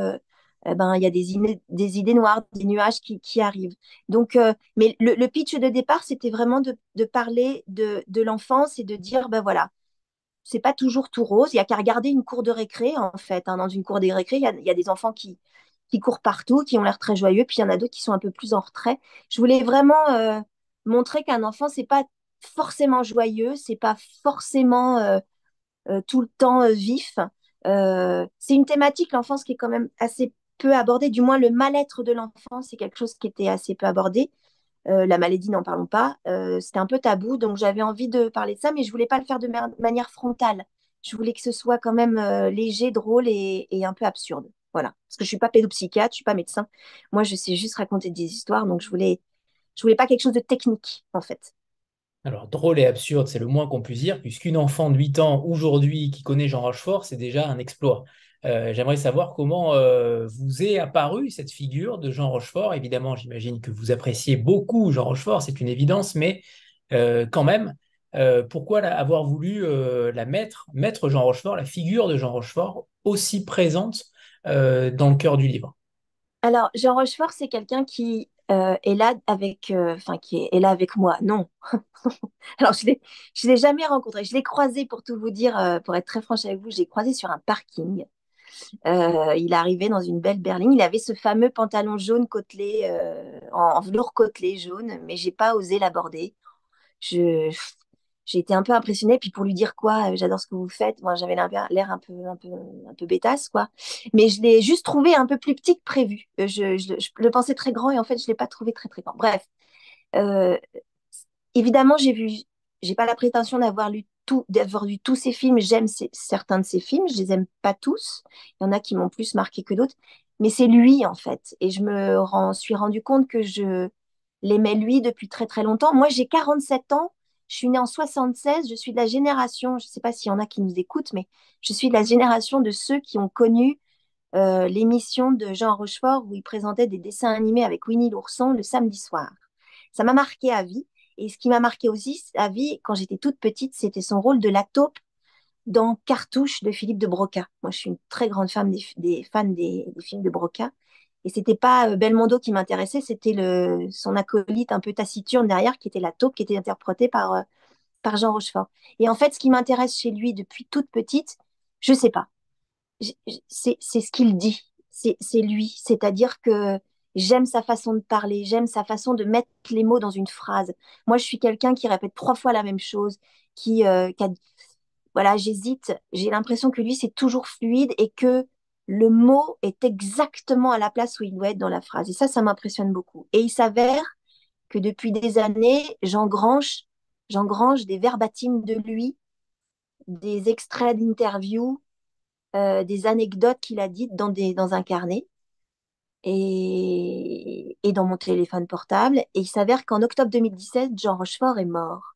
il y a des idées noires, des nuages qui arrivent. Donc, mais le pitch de départ, c'était vraiment de parler de l'enfance et de dire, ben voilà, c'est pas toujours tout rose. Il y a qu'à regarder une cour de récré, en fait, hein. Dans une cour de récré, il y a des enfants qui courent partout, qui ont l'air très joyeux, puis il y en a d'autres qui sont un peu plus en retrait. Je voulais vraiment montrer qu'un enfant, c'est pas forcément joyeux, c'est pas forcément tout le temps vif. C'est une thématique, l'enfance, qui est quand même assez peu abordée, du moins le mal-être de l'enfant, c'est quelque chose qui était assez peu abordé. La maladie, n'en parlons pas. C'était un peu tabou, donc j'avais envie de parler de ça, mais je voulais pas le faire de manière frontale. Je voulais que ce soit quand même léger, drôle et un peu absurde. Voilà. Parce que je suis pas pédopsychiatre, je suis pas médecin. Moi, je sais juste raconter des histoires, donc je voulais pas quelque chose de technique, en fait. Alors, drôle et absurde, c'est le moins qu'on puisse dire, puisqu'une enfant de 8 ans aujourd'hui qui connaît Jean Rochefort, c'est déjà un exploit. J'aimerais savoir comment vous est apparue cette figure de Jean Rochefort. Évidemment, j'imagine que vous appréciez beaucoup Jean Rochefort, c'est une évidence, mais quand même, pourquoi avoir voulu mettre Jean Rochefort, la figure de Jean Rochefort, aussi présente dans le cœur du livre? Alors, Jean Rochefort, c'est quelqu'un qui est là enfin, est là avec moi. Non. Alors, je l'ai jamais rencontré. Je l'ai croisé, pour tout vous dire, pour être très franche avec vous, je l'ai croisé sur un parking. Il arrivait dans une belle berline. Il avait ce fameux pantalon jaune côtelé, en velours côtelé jaune, mais j'ai pas osé l'aborder. Je, j'ai été un peu impressionnée. Puis pour lui dire quoi, j'adore ce que vous faites. Moi, j'avais l'air un peu bêtasse, quoi. Mais je l'ai juste trouvé un peu plus petit que prévu. Je le pensais très grand et en fait, je l'ai pas trouvé très très grand. Bref, euh, évidemment, j'ai pas la prétention d'avoir lu tous ses films. J'aime certains de ses films, je les aime pas tous. Il y en a qui m'ont plus marqué que d'autres, mais c'est lui en fait. Et suis rendu compte que je l'aimais lui depuis très très longtemps. Moi, j'ai 47 ans. Je suis née en 76. Je suis de la génération, je sais pas s'il y en a qui nous écoutent, mais je suis de la génération de ceux qui ont connu l'émission de Jean Rochefort où il présentait des dessins animés avec Winnie l'ourson le samedi soir. Ça m'a marqué à vie. Et ce qui m'a marqué aussi à vie, quand j'étais toute petite, c'était son rôle de la taupe dans Cartouche de Philippe de Broca. Moi, je suis une très grande fan des films de Broca. Et c'était pas Belmondo qui m'intéressait, c'était son acolyte un peu taciturne derrière, qui était la taupe, qui était interprétée par Jean Rochefort. Et en fait, ce qui m'intéresse chez lui depuis toute petite, je sais pas, c'est ce qu'il dit, c'est lui. C'est-à-dire que j'aime sa façon de parler, j'aime sa façon de mettre les mots dans une phrase. Moi, je suis quelqu'un qui répète 3 fois la même chose, voilà, j'hésite. J'ai l'impression que lui, c'est toujours fluide et que le mot est exactement à la place où il doit être dans la phrase. Et ça m'impressionne beaucoup. Et il s'avère que depuis des années, j'engrange des verbatims de lui, des extraits d'interviews, des anecdotes qu'il a dites dans un carnet et dans mon téléphone portable. Et il s'avère qu'en octobre 2017, Jean Rochefort est mort,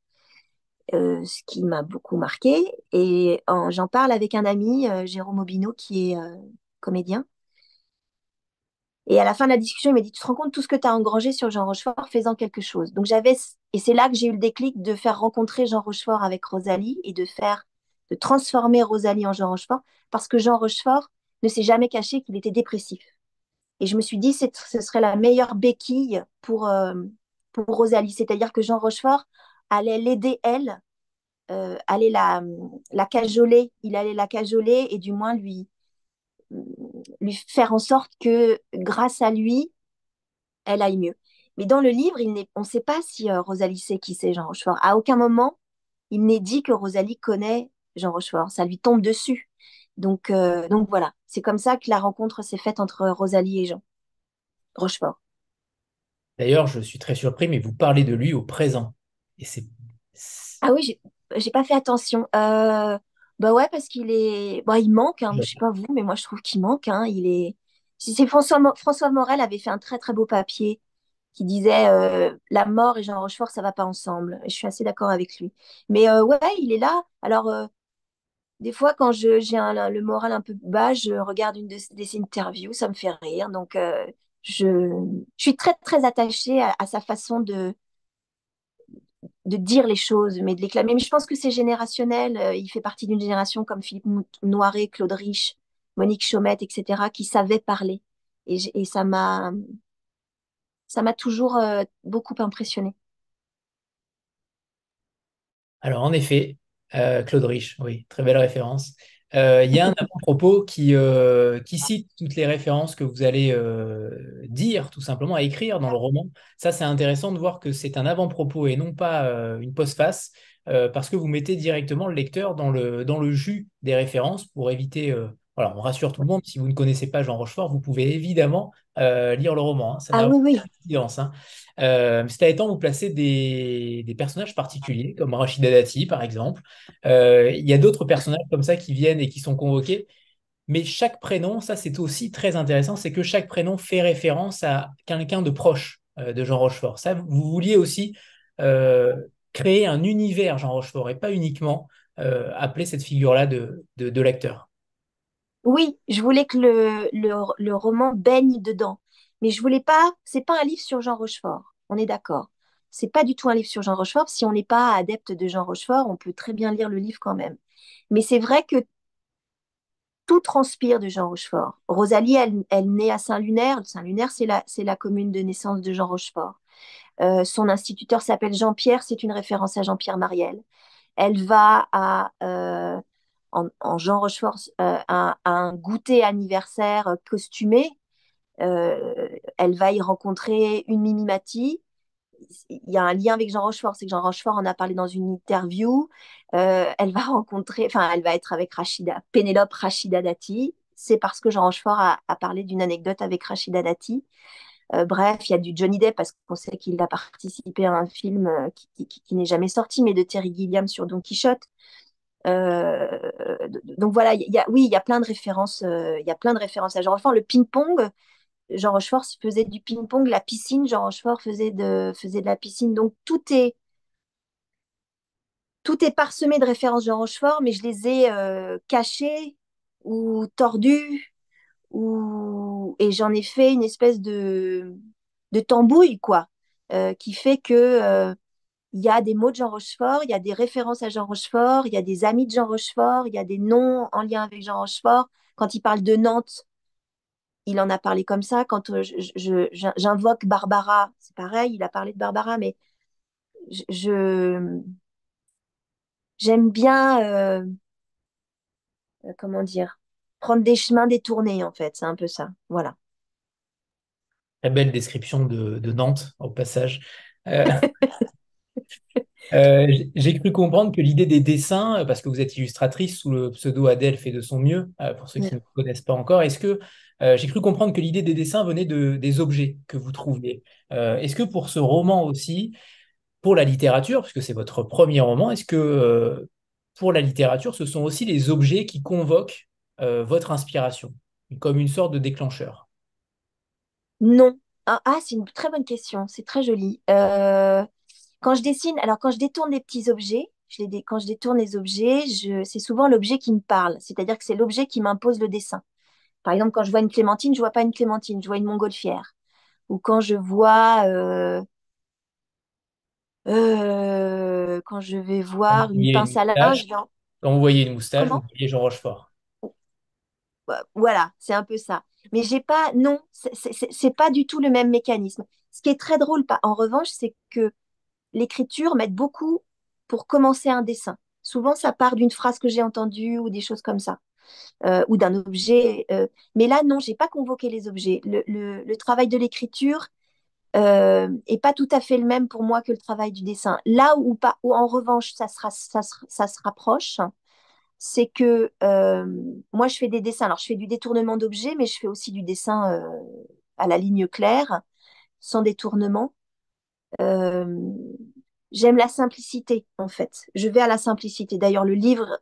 ce qui m'a beaucoup marqué. Et j'en parle avec un ami, Jérôme Aubineau, qui est comédien. Et à la fin de la discussion, il m'a dit, tu te rends compte de tout ce que tu as engrangé sur Jean Rochefort, fais-en quelque chose. Donc et c'est là que j'ai eu le déclic de faire rencontrer Jean Rochefort avec Rosalie et de transformer Rosalie en Jean Rochefort, parce que Jean Rochefort ne s'est jamais caché qu'il était dépressif. Et je me suis dit, ce serait la meilleure béquille pour Rosalie. C'est-à-dire que Jean Rochefort allait l'aider, elle, allait la cajoler. Il allait la cajoler et du moins lui faire en sorte que grâce à lui, elle aille mieux. Mais dans le livre, on ne sait pas si Rosalie sait qui c'est Jean Rochefort. À aucun moment, il n'est dit que Rosalie connaît Jean Rochefort. Ça lui tombe dessus. Donc voilà, c'est comme ça que la rencontre s'est faite entre Rosalie et Jean Rochefort. D'ailleurs, je suis très surpris, mais vous parlez de lui au présent. Et Ah oui, j'ai pas fait attention. Bah ouais, parce il manque, hein. Je sais pas vous, mais moi je trouve qu'il manque, hein. François Morel avait fait un très très beau papier qui disait la mort et Jean Rochefort, ça va pas ensemble. Et je suis assez d'accord avec lui. Mais ouais, il est là. Alors, des fois, quand j'ai le moral un peu bas, je regarde une de ses interviews, ça me fait rire. Donc, je suis très, très attachée à sa façon de dire les choses, mais de les clamer. Mais je pense que c'est générationnel. Il fait partie d'une génération comme Philippe Noiret, Claude Rich, Monique Chaumette, etc., qui savaient parler. Et ça m'a toujours beaucoup impressionnée. Alors, en effet, Claude Rich, oui, très belle référence. Il y a un avant-propos qui cite toutes les références que vous allez dire, tout simplement, à écrire dans le roman. Ça, c'est intéressant de voir que c'est un avant-propos et non pas une postface, parce que vous mettez directement le lecteur dans le jus des références pour éviter. Voilà, on rassure tout le monde, si vous ne connaissez pas Jean Rochefort, vous pouvez évidemment lire le roman, hein. Ça Ah n'a oui, oui. aucune incidence, hein. Cela étant, vous placez des personnages particuliers, comme Rachida Dati, par exemple. Il y a d'autres personnages comme ça qui viennent et qui sont convoqués, mais chaque prénom, ça c'est aussi très intéressant, c'est que chaque prénom fait référence à quelqu'un de proche de Jean Rochefort. Ça, vous vouliez aussi euh, créer un univers Jean Rochefort et pas uniquement appeler cette figure-là de l'acteur. Oui, je voulais que le roman baigne dedans. Mais je voulais pas, c'est pas un livre sur Jean Rochefort. On est d'accord. C'est pas du tout un livre sur Jean Rochefort. Si on n'est pas adepte de Jean Rochefort, on peut très bien lire le livre quand même. Mais c'est vrai que tout transpire de Jean Rochefort. Rosalie, elle naît à Saint-Lunaire. Saint-Lunaire, c'est la commune de naissance de Jean Rochefort. Son instituteur s'appelle Jean-Pierre, c'est une référence à Jean-Pierre Mariel. Elle va en Jean Rochefort à un goûter anniversaire costumé. Elle va y rencontrer une Mimi Mati. Il y a un lien avec Jean Rochefort, c'est que Jean Rochefort en a parlé dans une interview. Elle va rencontrer, enfin, elle va être avec Pénélope Rachida Dati. C'est parce que Jean Rochefort a parlé d'une anecdote avec Rachida Dati. Bref, il y a du Johnny Depp parce qu'on sait qu'il a participé à un film qui n'est jamais sorti, mais de Terry Gilliam sur Don Quichotte. Donc voilà, oui, il y a plein de références. Il y a plein de références à Jean Rochefort. Le ping-pong, Jean Rochefort faisait du ping-pong. La piscine, Jean Rochefort faisait de la piscine. Donc tout est parsemé de références Jean Rochefort, mais je les ai cachées ou tordues et j'en ai fait une espèce de tambouille, quoi, qui fait que il y a des mots de Jean Rochefort, il y a des références à Jean Rochefort, il y a des amis de Jean Rochefort, il y a des noms en lien avec Jean Rochefort. Quand il parle de Nantes, il en a parlé comme ça. Quand j'invoque Barbara, c'est pareil, il a parlé de Barbara, mais je j'aime bien, comment dire, prendre des chemins détournés, en fait. C'est un peu ça. Voilà. Très belle description de Nantes, au passage. J'ai cru comprendre que l'idée des dessins, parce que vous êtes illustratrice sous le pseudo Adèle fait de son mieux, pour ceux qui ne vous connaissent pas encore, j'ai cru comprendre que l'idée des dessins venait des objets que vous trouviez. Est-ce que pour ce roman aussi, pour la littérature, puisque c'est votre premier roman, est-ce que pour la littérature, ce sont aussi les objets qui convoquent votre inspiration, comme une sorte de déclencheur? Non. C'est une très bonne question. C'est très joli. Quand je dessine, alors quand je détourne des petits objets, quand je détourne les objets, c'est souvent l'objet qui me parle. C'est-à-dire que c'est l'objet qui m'impose le dessin. Par exemple, quand je vois une clémentine, je vois pas une clémentine, je vois une montgolfière. Ou quand je vais Quand vous voir une voyez une pince à moustache, linge, genre, quand vous voyez une moustache, vous comment? voyez Jean Rochefort. Voilà, c'est un peu ça. Mais j'ai pas, non, c'est pas du tout le même mécanisme. Ce qui est très drôle, en revanche, c'est que l'écriture m'aide beaucoup pour commencer un dessin. Souvent, ça part d'une phrase que j'ai entendue ou des choses comme ça, ou d'un objet. Mais là, non, j'ai pas convoqué les objets. Le travail de l'écriture est pas tout à fait le même pour moi que le travail du dessin. Là où, pas, où en revanche, ça se rapproche, c'est que moi, je fais des dessins. Alors, je fais du détournement d'objets, mais je fais aussi du dessin à la ligne claire, sans détournement. Euh, J'aime la simplicité, en fait. Je vais à la simplicité. D'ailleurs, le livre,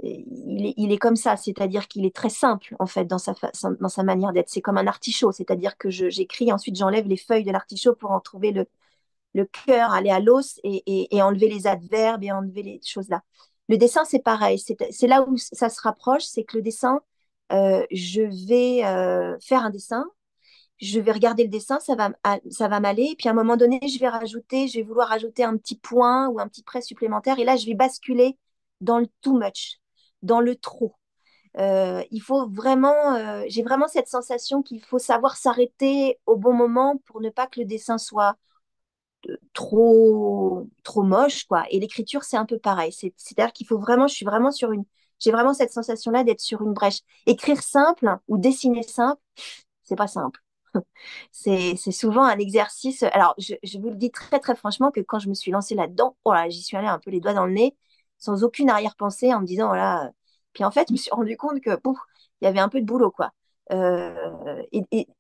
il est comme ça, c'est-à-dire qu'il est très simple, en fait, dans sa manière d'être. C'est comme un artichaut, c'est-à-dire que j'écris, ensuite j'enlève les feuilles de l'artichaut pour en trouver le cœur, aller à l'os et enlever les adverbes et enlever les choses là. Le dessin, c'est pareil. C'est là où ça se rapproche, c'est que le dessin, je vais faire un dessin je vais regarder le dessin, ça va m'aller. Et puis à un moment donné, je vais vouloir rajouter un petit point ou un petit trait supplémentaire. Et là, je vais basculer dans le too much, dans le trop. Il faut vraiment, j'ai vraiment cette sensation qu'il faut savoir s'arrêter au bon moment pour ne pas que le dessin soit trop moche, quoi. Et l'écriture, c'est un peu pareil. C'est-à-dire qu'il faut vraiment, j'ai vraiment cette sensation-là d'être sur une brèche. Écrire simple ou dessiner simple, c'est pas simple. C'est souvent un exercice. Alors, je vous le dis très, très franchement que quand je me suis lancée là-dedans, oh là, j'y suis allée un peu les doigts dans le nez, sans aucune arrière-pensée, en me disant, voilà. Puis en fait, je me suis rendu compte que, pouf, il y avait un peu de boulot, quoi.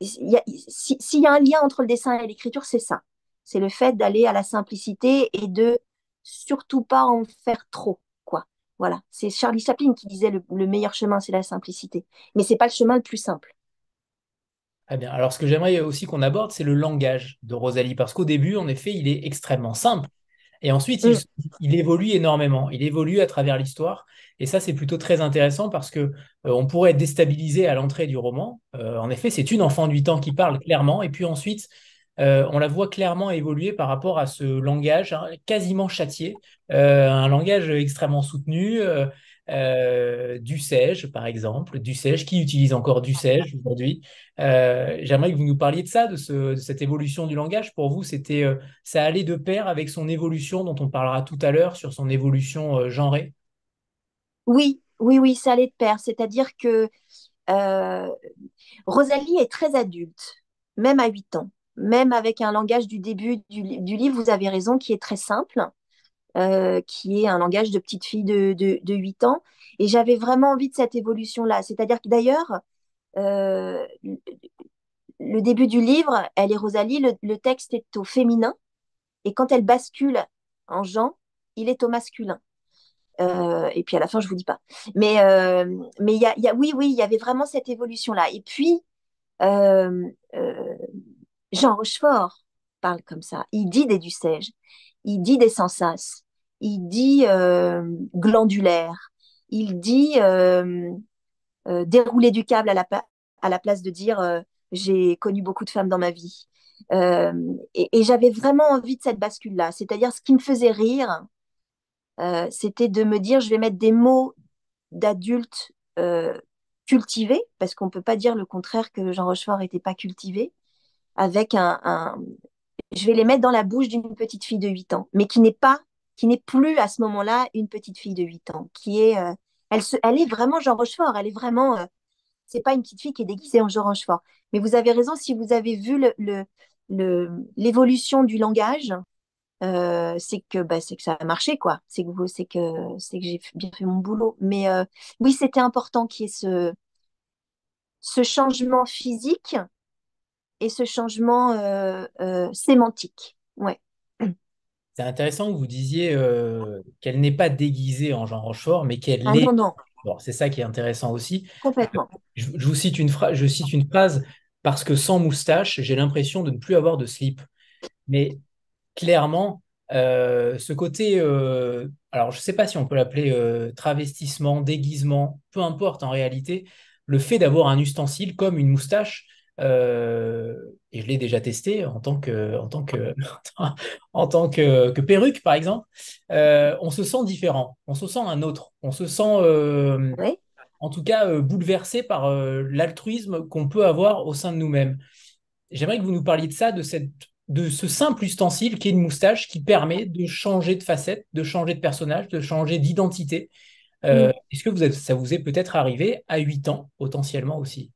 S'il y a un lien entre le dessin et l'écriture, c'est ça. C'est le fait d'aller à la simplicité et de surtout pas en faire trop, quoi. Voilà. C'est Charlie Chaplin qui disait le meilleur chemin, c'est la simplicité. Mais c'est pas le chemin le plus simple. Très bien. Alors, ce que j'aimerais aussi qu'on aborde, c'est le langage de Rosalie, parce qu'au début, en effet, il est extrêmement simple. Et ensuite, Mm. il évolue énormément. Il évolue à travers l'histoire. Et ça, c'est plutôt très intéressant parce que on pourrait être déstabilisé à l'entrée du roman. En effet, c'est une enfant de 8 ans qui parle clairement. Et puis ensuite, on la voit clairement évoluer par rapport à ce langage hein, quasiment châtié, un langage extrêmement soutenu. Dussège, par exemple. Dussège, qui utilise encore Dussège aujourd'hui? J'aimerais que vous nous parliez de ça, de cette évolution du langage. Pour vous, ça allait de pair avec son évolution, dont on parlera tout à l'heure, sur son évolution genrée. Oui, oui, oui, ça allait de pair. C'est-à-dire que euh, Rosalie est très adulte, même à 8 ans. Même avec un langage du début du livre, vous avez raison, qui est très simple, qui est un langage de petite fille de 8 ans. Et j'avais vraiment envie de cette évolution-là. C'est-à-dire que d'ailleurs, euh, le début du livre, elle est Rosalie, le texte est au féminin. Et quand elle bascule en Jean, il est au masculin. Et puis à la fin, je vous dis pas. Mais oui, oui, il y avait vraiment cette évolution-là. Et puis, euh, euh, Jean Rochefort parle comme ça. Il dit des Dussèges, il dit des Sensas, il dit glandulaire, il dit dérouler du câble à la place de dire j'ai connu beaucoup de femmes dans ma vie. Euh, et j'avais vraiment envie de cette bascule-là. C'est-à-dire, ce qui me faisait rire, c'était de me dire je vais mettre des mots d'adulte cultivé, parce qu'on ne peut pas dire le contraire que Jean Rochefort n'était pas cultivé, avec je vais les mettre dans la bouche d'une petite fille de 8 ans, mais qui n'est plus à ce moment-là une petite fille de 8 ans, qui est, elle est vraiment Jean Rochefort, elle est vraiment, c'est pas une petite fille qui est déguisée en Jean Rochefort. Mais vous avez raison, si vous avez vu l'évolution du langage, c'est que ça a marché, quoi. C'est que j'ai bien fait mon boulot. Mais oui, c'était important qu'il y ait ce changement physique et ce changement sémantique. Ouais. C'est intéressant que vous disiez qu'elle n'est pas déguisée en Jean Rochefort, mais qu'elle Ah l'est. non, non, Bon, c'est ça qui est intéressant aussi. complètement. Je vous cite je cite une phrase parce que sans moustache, j'ai l'impression de ne plus avoir de slip. Mais clairement, ce côté, alors je ne sais pas si on peut l'appeler travestissement, déguisement, peu importe en réalité, le fait d'avoir un ustensile comme une moustache, euh, et je l'ai déjà testé en tant que perruque, par exemple, on se sent différent, on se sent un autre, on se sent Oui. en tout cas bouleversé par l'altruisme qu'on peut avoir au sein de nous-mêmes. J'aimerais que vous nous parliez de ça, de ce simple ustensile qui est une moustache qui permet de changer de facette, de changer de personnage, de changer d'identité. Mm. Est-ce que ça vous est peut-être arrivé à 8 ans, potentiellement aussi?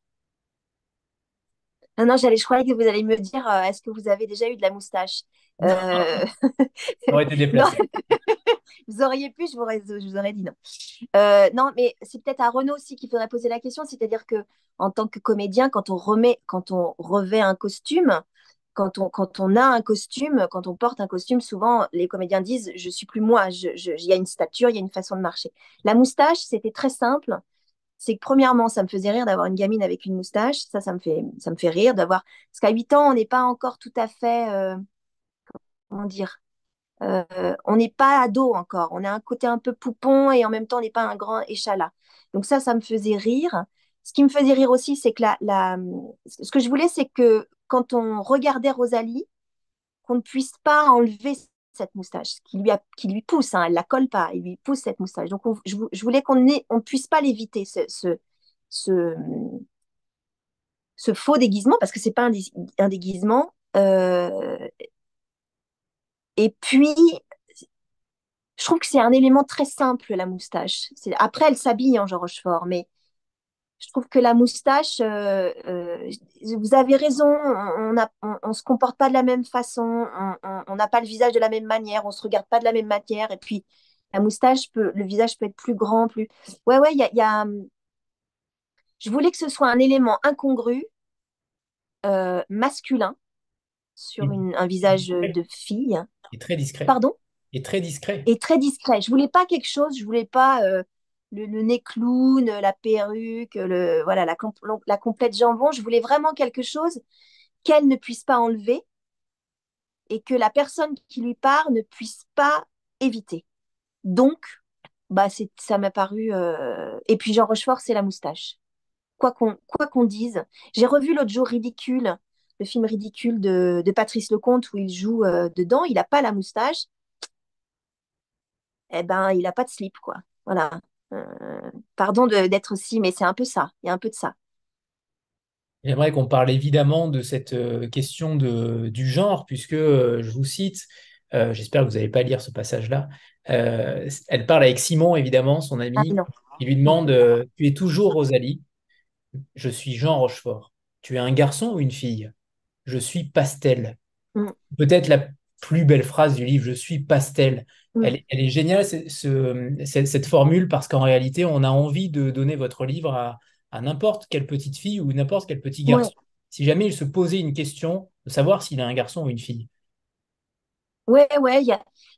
Ah non, je croyais que vous alliez me dire, est-ce que vous avez déjà eu de la moustache? Euh, Ça aurait été Non, déplacé. vous auriez pu, je vous aurais dit non. Non, mais c'est peut-être à Renaud aussi qu'il faudrait poser la question, c'est-à-dire que en tant que comédien, quand on revêt un costume, quand on a un costume, quand on porte un costume, souvent les comédiens disent je suis plus moi, il y a une stature, il y a une façon de marcher. La moustache, c'était très simple. C'est que premièrement, ça me faisait rire d'avoir une gamine avec une moustache. Ça me fait rire d'avoir. Parce qu'à 8 ans, on n'est pas encore tout à fait, comment dire, on n'est pas ado encore. On a un côté un peu poupon et en même temps, on n'est pas un grand échalas. Donc ça me faisait rire. ce qui me faisait rire aussi, c'est que ce que je voulais, c'est que quand on regardait Rosalie, qu'on ne puisse pas enlever cette moustache qui lui pousse, hein, elle la colle pas, il lui pousse cette moustache. Donc je voulais qu'on ne puisse pas l'éviter, ce, ce faux déguisement, parce que c'est pas un déguisement. Et puis, je trouve que c'est un élément très simple, la moustache. Après, elle s'habille en Jean Rochefort, mais je trouve que la moustache, vous avez raison, on se comporte pas de la même façon, on n'a pas le visage de la même manière, on se regarde pas de la même manière, et puis la moustache le visage peut être plus grand, plus. Ouais, ouais, je voulais que ce soit un élément incongru, masculin, sur un visage de fille. Et très discret. Pardon? Et très discret. Et très discret. Je voulais pas quelque chose, je voulais pas le nez clown, la perruque, voilà, la complète jambon. Je voulais vraiment quelque chose qu'elle ne puisse pas enlever et que la personne qui lui parle ne puisse pas éviter. Donc, bah, ça m'a paru. Et puis Jean Rochefort, c'est la moustache. Quoi qu'on dise. J'ai revu l'autre jour Ridicule, le film Ridicule de Patrice Lecomte où il joue dedans. Il n'a pas la moustache. Eh ben, il n'a pas de slip, quoi. Voilà. Pardon d'être si, mais c'est un peu ça. Il y a un peu de ça. J'aimerais qu'on parle évidemment de cette question du genre, puisque je vous cite, j'espère que vous n'allez pas lire ce passage-là. Elle parle avec Simon, évidemment, son Ah ami. non. Il lui demande Tu es toujours Rosalie? Je suis Jean Rochefort. Tu es un garçon ou une fille? Je suis Pastel. Mm, Peut-être la plus belle phrase du livre, je suis Pastel. mm. Elle est géniale, cette formule, parce qu'en réalité, on a envie de donner votre livre à n'importe quelle petite fille ou n'importe quel petit Ouais, garçon. Si jamais il se posait une question de savoir s'il est un garçon ou une fille. ouais, ouais.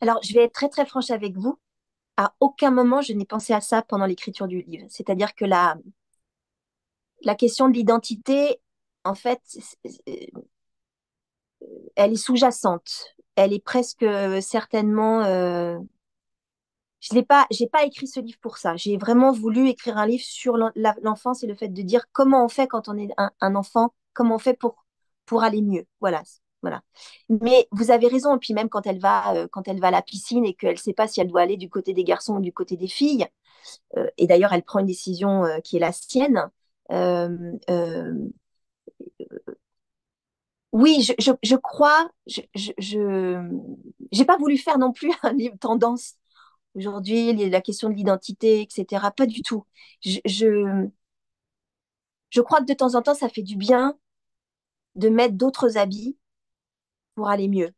Alors, je vais être très, très franche avec vous. À aucun moment, je n'ai pensé à ça pendant l'écriture du livre. C'est-à-dire que la question de l'identité, en fait, elle est sous-jacente. Elle est presque certainement. J'ai pas écrit ce livre pour ça. J'ai vraiment voulu écrire un livre sur l'enfance et le fait de dire comment on fait quand on est un enfant, comment on fait pour aller mieux. Voilà, voilà. Mais vous avez raison. Et puis même quand elle va à la piscine et qu'elle ne sait pas si elle doit aller du côté des garçons ou du côté des filles, et d'ailleurs elle prend une décision qui est la sienne. euh, euh, oui, je crois, j'ai pas voulu faire non plus un livre tendance aujourd'hui, la question de l'identité, etc. Pas du tout. Je crois que de temps en temps, ça fait du bien de mettre d'autres habits pour aller mieux.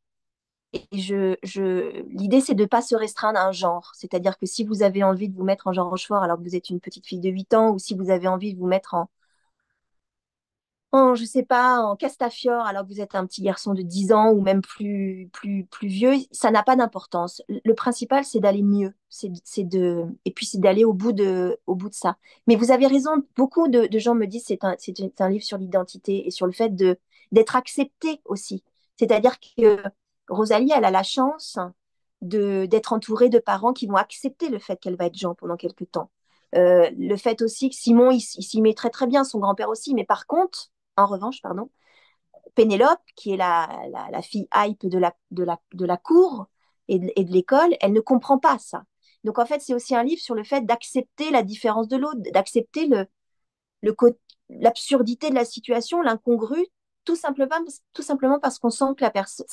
Et l'idée, c'est de ne pas se restreindre à un genre. C'est-à-dire que si vous avez envie de vous mettre en Jean Rochefort alors que vous êtes une petite fille de 8 ans, ou si vous avez envie de vous mettre je sais pas, en Castafiore, alors que vous êtes un petit garçon de 10 ans ou même plus vieux, ça n'a pas d'importance. Le principal, c'est d'aller mieux. Et puis c'est d'aller au bout de ça. Mais vous avez raison, beaucoup de gens me disent c'est un livre sur l'identité et sur le fait d'être accepté aussi. C'est-à-dire que Rosalie, elle a la chance d'être entourée de parents qui vont accepter le fait qu'elle va être Jean pendant quelques temps. Le fait aussi que Simon, il s'y met très très bien, son grand-père aussi, mais par contre, en revanche, pardon, Pénélope, qui est la fille hype de la cour et de l'école, elle ne comprend pas ça. Donc en fait, c'est aussi un livre sur le fait d'accepter la différence de l'autre, d'accepter le, l'absurdité de la situation, l'incongru, tout simplement parce qu'on sent que la personne,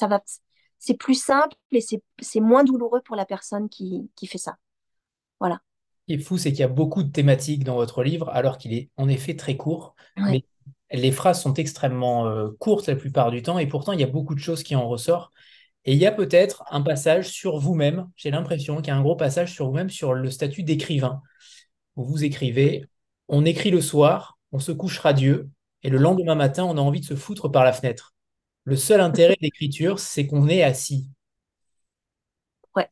c'est plus simple et c'est moins douloureux pour la personne qui fait ça. Voilà. Ce qui est fou, c'est qu'il y a beaucoup de thématiques dans votre livre, alors qu'il est en effet très court, Ouais. mais les phrases sont extrêmement courtes la plupart du temps, et pourtant il y a beaucoup de choses qui en ressortent. Et il y a peut-être un passage sur vous-même, j'ai l'impression qu'il y a un gros passage sur vous-même, sur le statut d'écrivain, où vous écrivez, on écrit le soir, on se couche radieux, et le lendemain matin, on a envie de se foutre par la fenêtre. Le seul intérêt de l'écriture, c'est qu'on est assis. Ouais.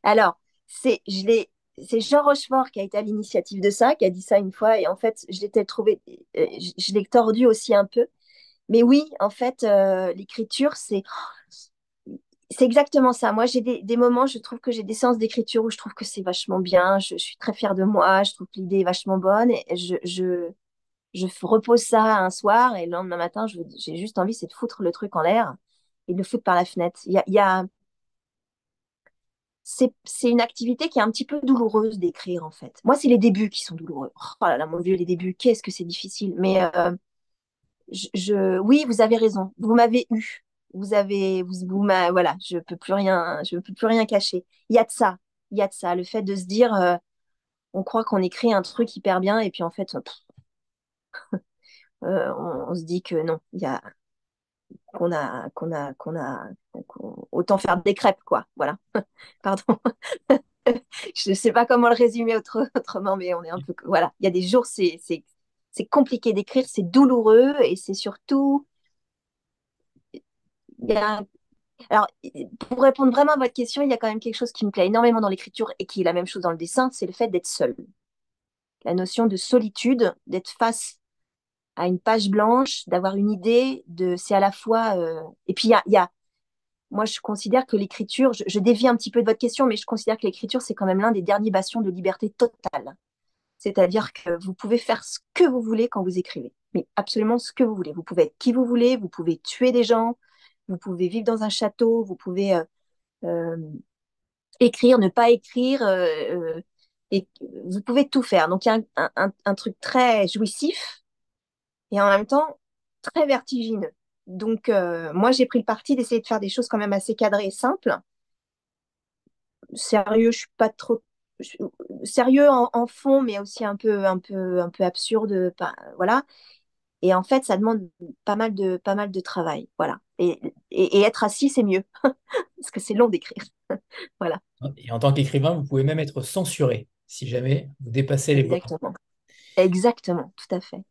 Alors, c'est Jean Rochefort qui a été à l'initiative de ça, qui a dit ça une fois, et en fait, je l'ai tordu aussi un peu. Mais oui, en fait, l'écriture, c'est exactement ça. Moi, j'ai des moments, je trouve que j'ai des séances d'écriture où je trouve que c'est vachement bien, je suis très fière de moi, je trouve que l'idée est vachement bonne, et repose ça un soir et le lendemain matin, j'ai juste envie, c'est de foutre le truc en l'air et de le foutre par la fenêtre. C'est une activité qui est un petit peu douloureuse d'écrire, en fait. Moi, c'est les débuts qui sont douloureux. Oh là là, mon Dieu, les débuts, qu'est-ce que c'est difficile. Mais oui, vous avez raison. Vous m'avez eu. Voilà, je peux plus rien cacher. Il y a de ça. Il y a de ça. Le fait de se dire, on croit qu'on écrit un truc hyper bien et puis en fait, on se dit que non, il y a autant faire des crêpes, quoi. Voilà. Pardon. Je ne sais pas comment le résumer autrement, mais on est un peu. Voilà. Il y a des jours, c'est compliqué d'écrire, c'est douloureux et c'est surtout. il y a Alors, pour répondre vraiment à votre question, il y a quand même quelque chose qui me plaît énormément dans l'écriture et qui est la même chose dans le dessin, c'est le fait d'être seul. La notion de solitude, d'être face à une page blanche, d'avoir une idée, c'est à la fois. Et puis, moi, je considère que l'écriture, je dévie un petit peu de votre question, mais je considère que l'écriture, c'est quand même l'un des derniers bastions de liberté totale. C'est-à-dire que vous pouvez faire ce que vous voulez quand vous écrivez, mais absolument ce que vous voulez. Vous pouvez être qui vous voulez, vous pouvez tuer des gens, vous pouvez vivre dans un château, vous pouvez euh, écrire, ne pas écrire, et vous pouvez tout faire. Donc il y a un truc très jouissif et en même temps très vertigineux. Donc moi j'ai pris le parti d'essayer de faire des choses quand même assez cadrées et simples. Sérieux, je suis pas trop sérieux en fond, mais aussi un peu absurde, voilà. Et en fait, ça demande pas mal de travail, voilà. Et être assis, c'est mieux parce que c'est long d'écrire, voilà. Et en tant qu'écrivain, vous pouvez même être censuré si jamais vous dépassez les bornes. Exactement, exactement, tout à fait.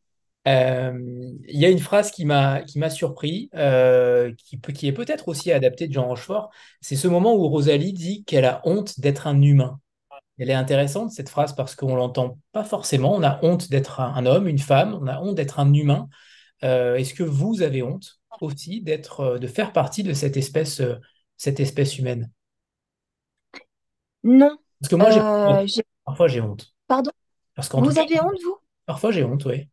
Il y a une phrase qui m'a surpris, qui est peut-être aussi adaptée de Jean Rochefort. C'est ce moment où Rosalie dit qu'elle a honte d'être un humain. Elle est intéressante, cette phrase, parce qu'on l'entend pas forcément. On a honte d'être un homme, une femme, on a honte d'être un humain. Est-ce que vous avez honte aussi de faire partie de cette espèce humaine? Non, Parce que moi, j'ai... parfois j'ai honte. Pardon, Parce qu'en tout vous cas, avez honte, vous? parfois j'ai honte, oui.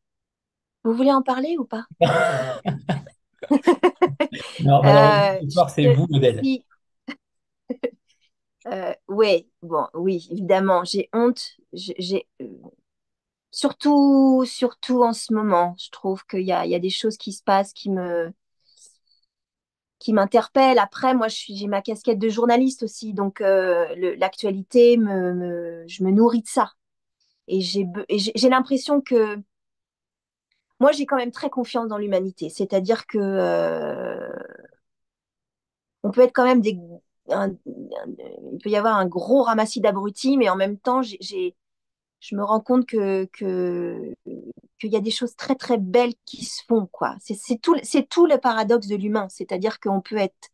Vous voulez en parler ou pas? Non, malheureusement, ce soir, c'est Je- vous, modèle. si, ouais, bon, oui, évidemment, j'ai honte. Surtout en ce moment, je trouve il y a des choses qui se passent qui m'interpellent. Après, moi, j'ai ma casquette de journaliste aussi, donc l'actualité, je me nourris de ça. Et j'ai l'impression que moi, j'ai quand même très confiance dans l'humanité. C'est-à-dire que on peut être quand même il peut y avoir un gros ramassis d'abrutis, mais en même temps, je me rends compte qu'il y a des choses très très belles qui se font, quoi. C'est tout le paradoxe de l'humain, c'est-à-dire qu'on peut être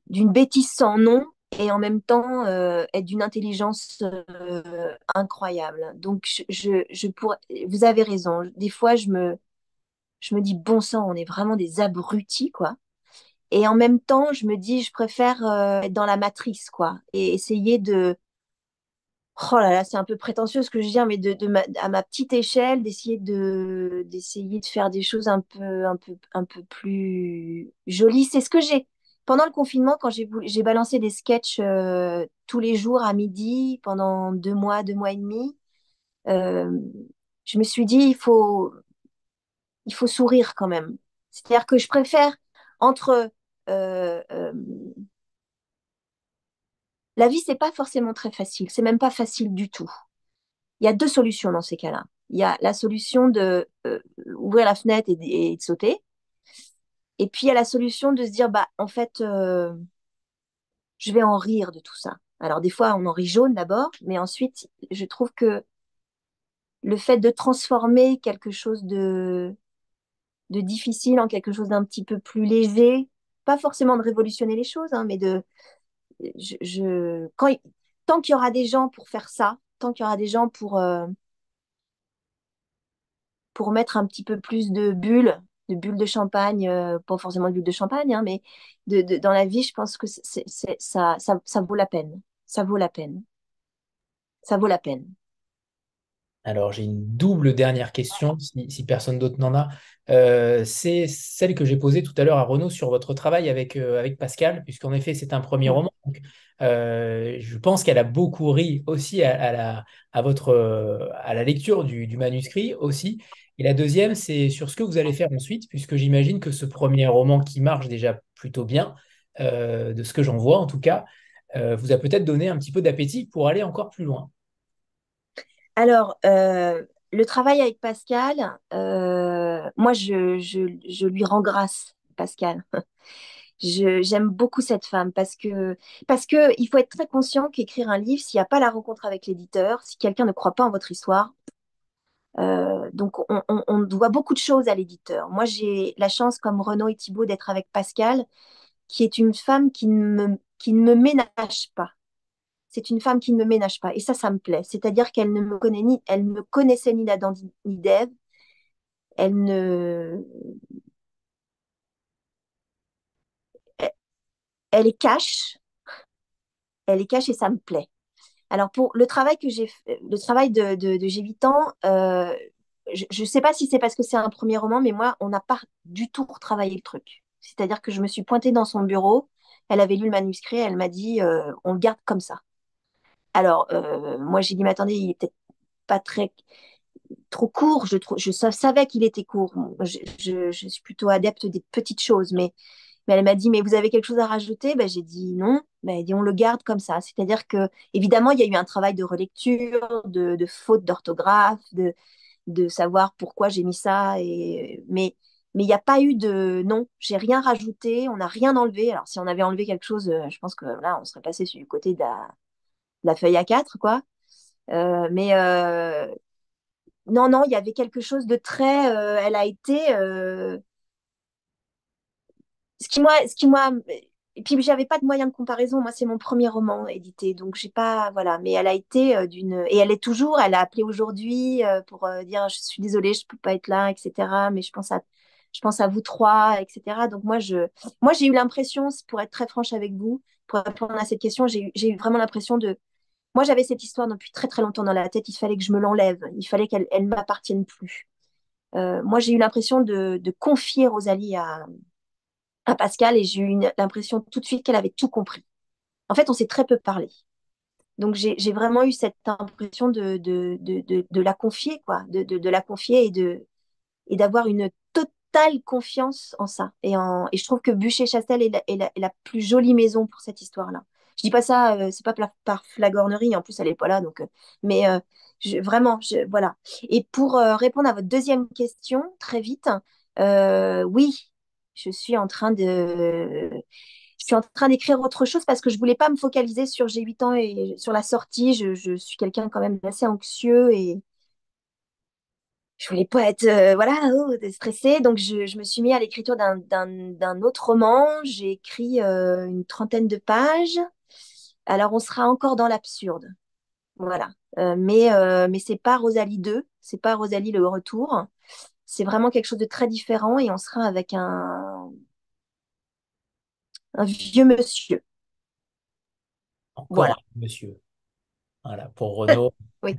d'une bêtise sans nom et en même temps être d'une intelligence incroyable. Donc vous avez raison. Des fois, je me dis bon sang, on est vraiment des abrutis, quoi. Et en même temps, je me dis, je préfère être dans la matrice, quoi, et essayer de. Oh là là, c'est un peu prétentieux ce que je veux dire, mais à ma petite échelle, d'essayer de faire des choses un peu plus jolies. C'est ce que j'ai. Pendant le confinement, quand j'ai balancé des sketchs tous les jours à midi pendant 2 mois et demi, euh, je me suis dit, il faut sourire quand même. C'est-à-dire que je préfère entre euh, euh, la vie, c'est pas forcément très facile. C'est même pas facile du tout. Il y a deux solutions dans ces cas-là. Il y a la solution de ouvrir la fenêtre et de sauter. Et puis il y a la solution de se dire, bah en fait, je vais en rire de tout ça. Alors des fois, on en rit jaune d'abord, mais ensuite, je trouve que le fait de transformer quelque chose de difficile en quelque chose d'un petit peu plus léger, pas forcément de révolutionner les choses, hein, mais quand tant qu'il y aura des gens pour faire ça, tant qu'il y aura des gens pour mettre un petit peu plus de bulles de champagne, pas forcément de bulles de champagne, hein, mais dans la vie, je pense que ça vaut la peine. Ça vaut la peine. Ça vaut la peine. Alors, j'ai une double dernière question, si personne d'autre n'en a. C'est celle que j'ai posée tout à l'heure à Renaud sur votre travail avec Pascal, puisqu'en effet, c'est un premier roman. Donc, je pense qu'elle a beaucoup ri aussi à la lecture du manuscrit aussi. Et la deuxième, c'est sur ce que vous allez faire ensuite, puisque j'imagine que ce premier roman qui marche déjà plutôt bien, de ce que j'en vois en tout cas, vous a peut-être donné un petit peu d'appétit pour aller encore plus loin. Alors, le travail avec Pascal, moi, je lui rends grâce, Pascal. J'aime beaucoup cette femme parce que il faut être très conscient qu'écrire un livre, s'il n'y a pas la rencontre avec l'éditeur, si quelqu'un ne croit pas en votre histoire, donc on doit beaucoup de choses à l'éditeur. Moi, j'ai la chance, comme Renaud et Thibault, d'être avec Pascal, qui est une femme qui ne me ménage pas. C'est une femme qui ne me ménage pas. Et ça me plaît. C'est-à-dire qu'elle ne me connaît ni, elle ne connaissait ni Adam ni Dave. Elle ne, elle, elle est cash. Elle est cash et ça me plaît. Alors pour le travail que j'ai, le travail de j'ai 8 ans, je ne sais pas si c'est parce que c'est un premier roman, mais moi, on n'a pas du tout retravaillé le truc. C'est-à-dire que je me suis pointée dans son bureau. Elle avait lu le manuscrit. Elle m'a dit, on le garde comme ça. Alors, moi, j'ai dit, mais attendez, il est peut-être pas très trop court. Je savais qu'il était court. Je suis plutôt adepte des petites choses, mais elle m'a dit, mais vous avez quelque chose à rajouter? Ben, j'ai dit non. Ben, elle dit, on le garde comme ça. C'est-à-dire que, évidemment, il y a eu un travail de relecture, de faute d'orthographe, de savoir pourquoi j'ai mis ça. Mais il n'y a pas eu de non, j'ai rien rajouté, on n'a rien enlevé. Alors, si on avait enlevé quelque chose, je pense que là, on serait passé sur le côté de la feuille A4, quoi. Mais non, non, il y avait quelque chose de très. Elle a été. Ce qui moi. Et puis, j'avais pas de moyen de comparaison. Moi, c'est mon premier roman édité. Donc, j'ai pas. Voilà. Mais elle a été d'une. Et elle est toujours. Elle a appelé aujourd'hui pour dire je suis désolée, je peux pas être là, etc. Mais je pense à vous trois, etc. Donc, moi, j'ai eu l'impression, pour être très franche avec vous, pour répondre à cette question, j'ai eu vraiment l'impression de. Moi, j'avais cette histoire depuis très, très longtemps dans la tête. Il fallait que je me l'enlève. Il fallait qu'elle ne m'appartienne plus. Moi, j'ai eu l'impression de confier Rosalie à Pascal et j'ai eu l'impression tout de suite qu'elle avait tout compris. En fait, on s'est très peu parlé. Donc, j'ai vraiment eu cette impression de la confier, quoi, de la confier et d'avoir une totale confiance en ça. Et je trouve que Bûcher-Chastel est la plus jolie maison pour cette histoire-là. Je dis pas ça, c'est pas par flagornerie, en plus elle est pas là, donc, mais vraiment, voilà. Et pour répondre à votre deuxième question, très vite, oui, je suis en train de, je suis en train d'écrire autre chose parce que je voulais pas me focaliser sur j'ai 8 ans et sur la sortie. Je suis quelqu'un quand même d'assez anxieux et je voulais pas être voilà stressée. Donc je me suis mis à l'écriture d'un autre roman. J'ai écrit une trentaine de pages. Alors on sera encore dans l'absurde, voilà. Mais c'est pas Rosalie 2, c'est pas Rosalie le retour. C'est vraiment quelque chose de très différent et on sera avec un vieux monsieur. Encore Voilà. un monsieur. Voilà, pour Renaud. Oui.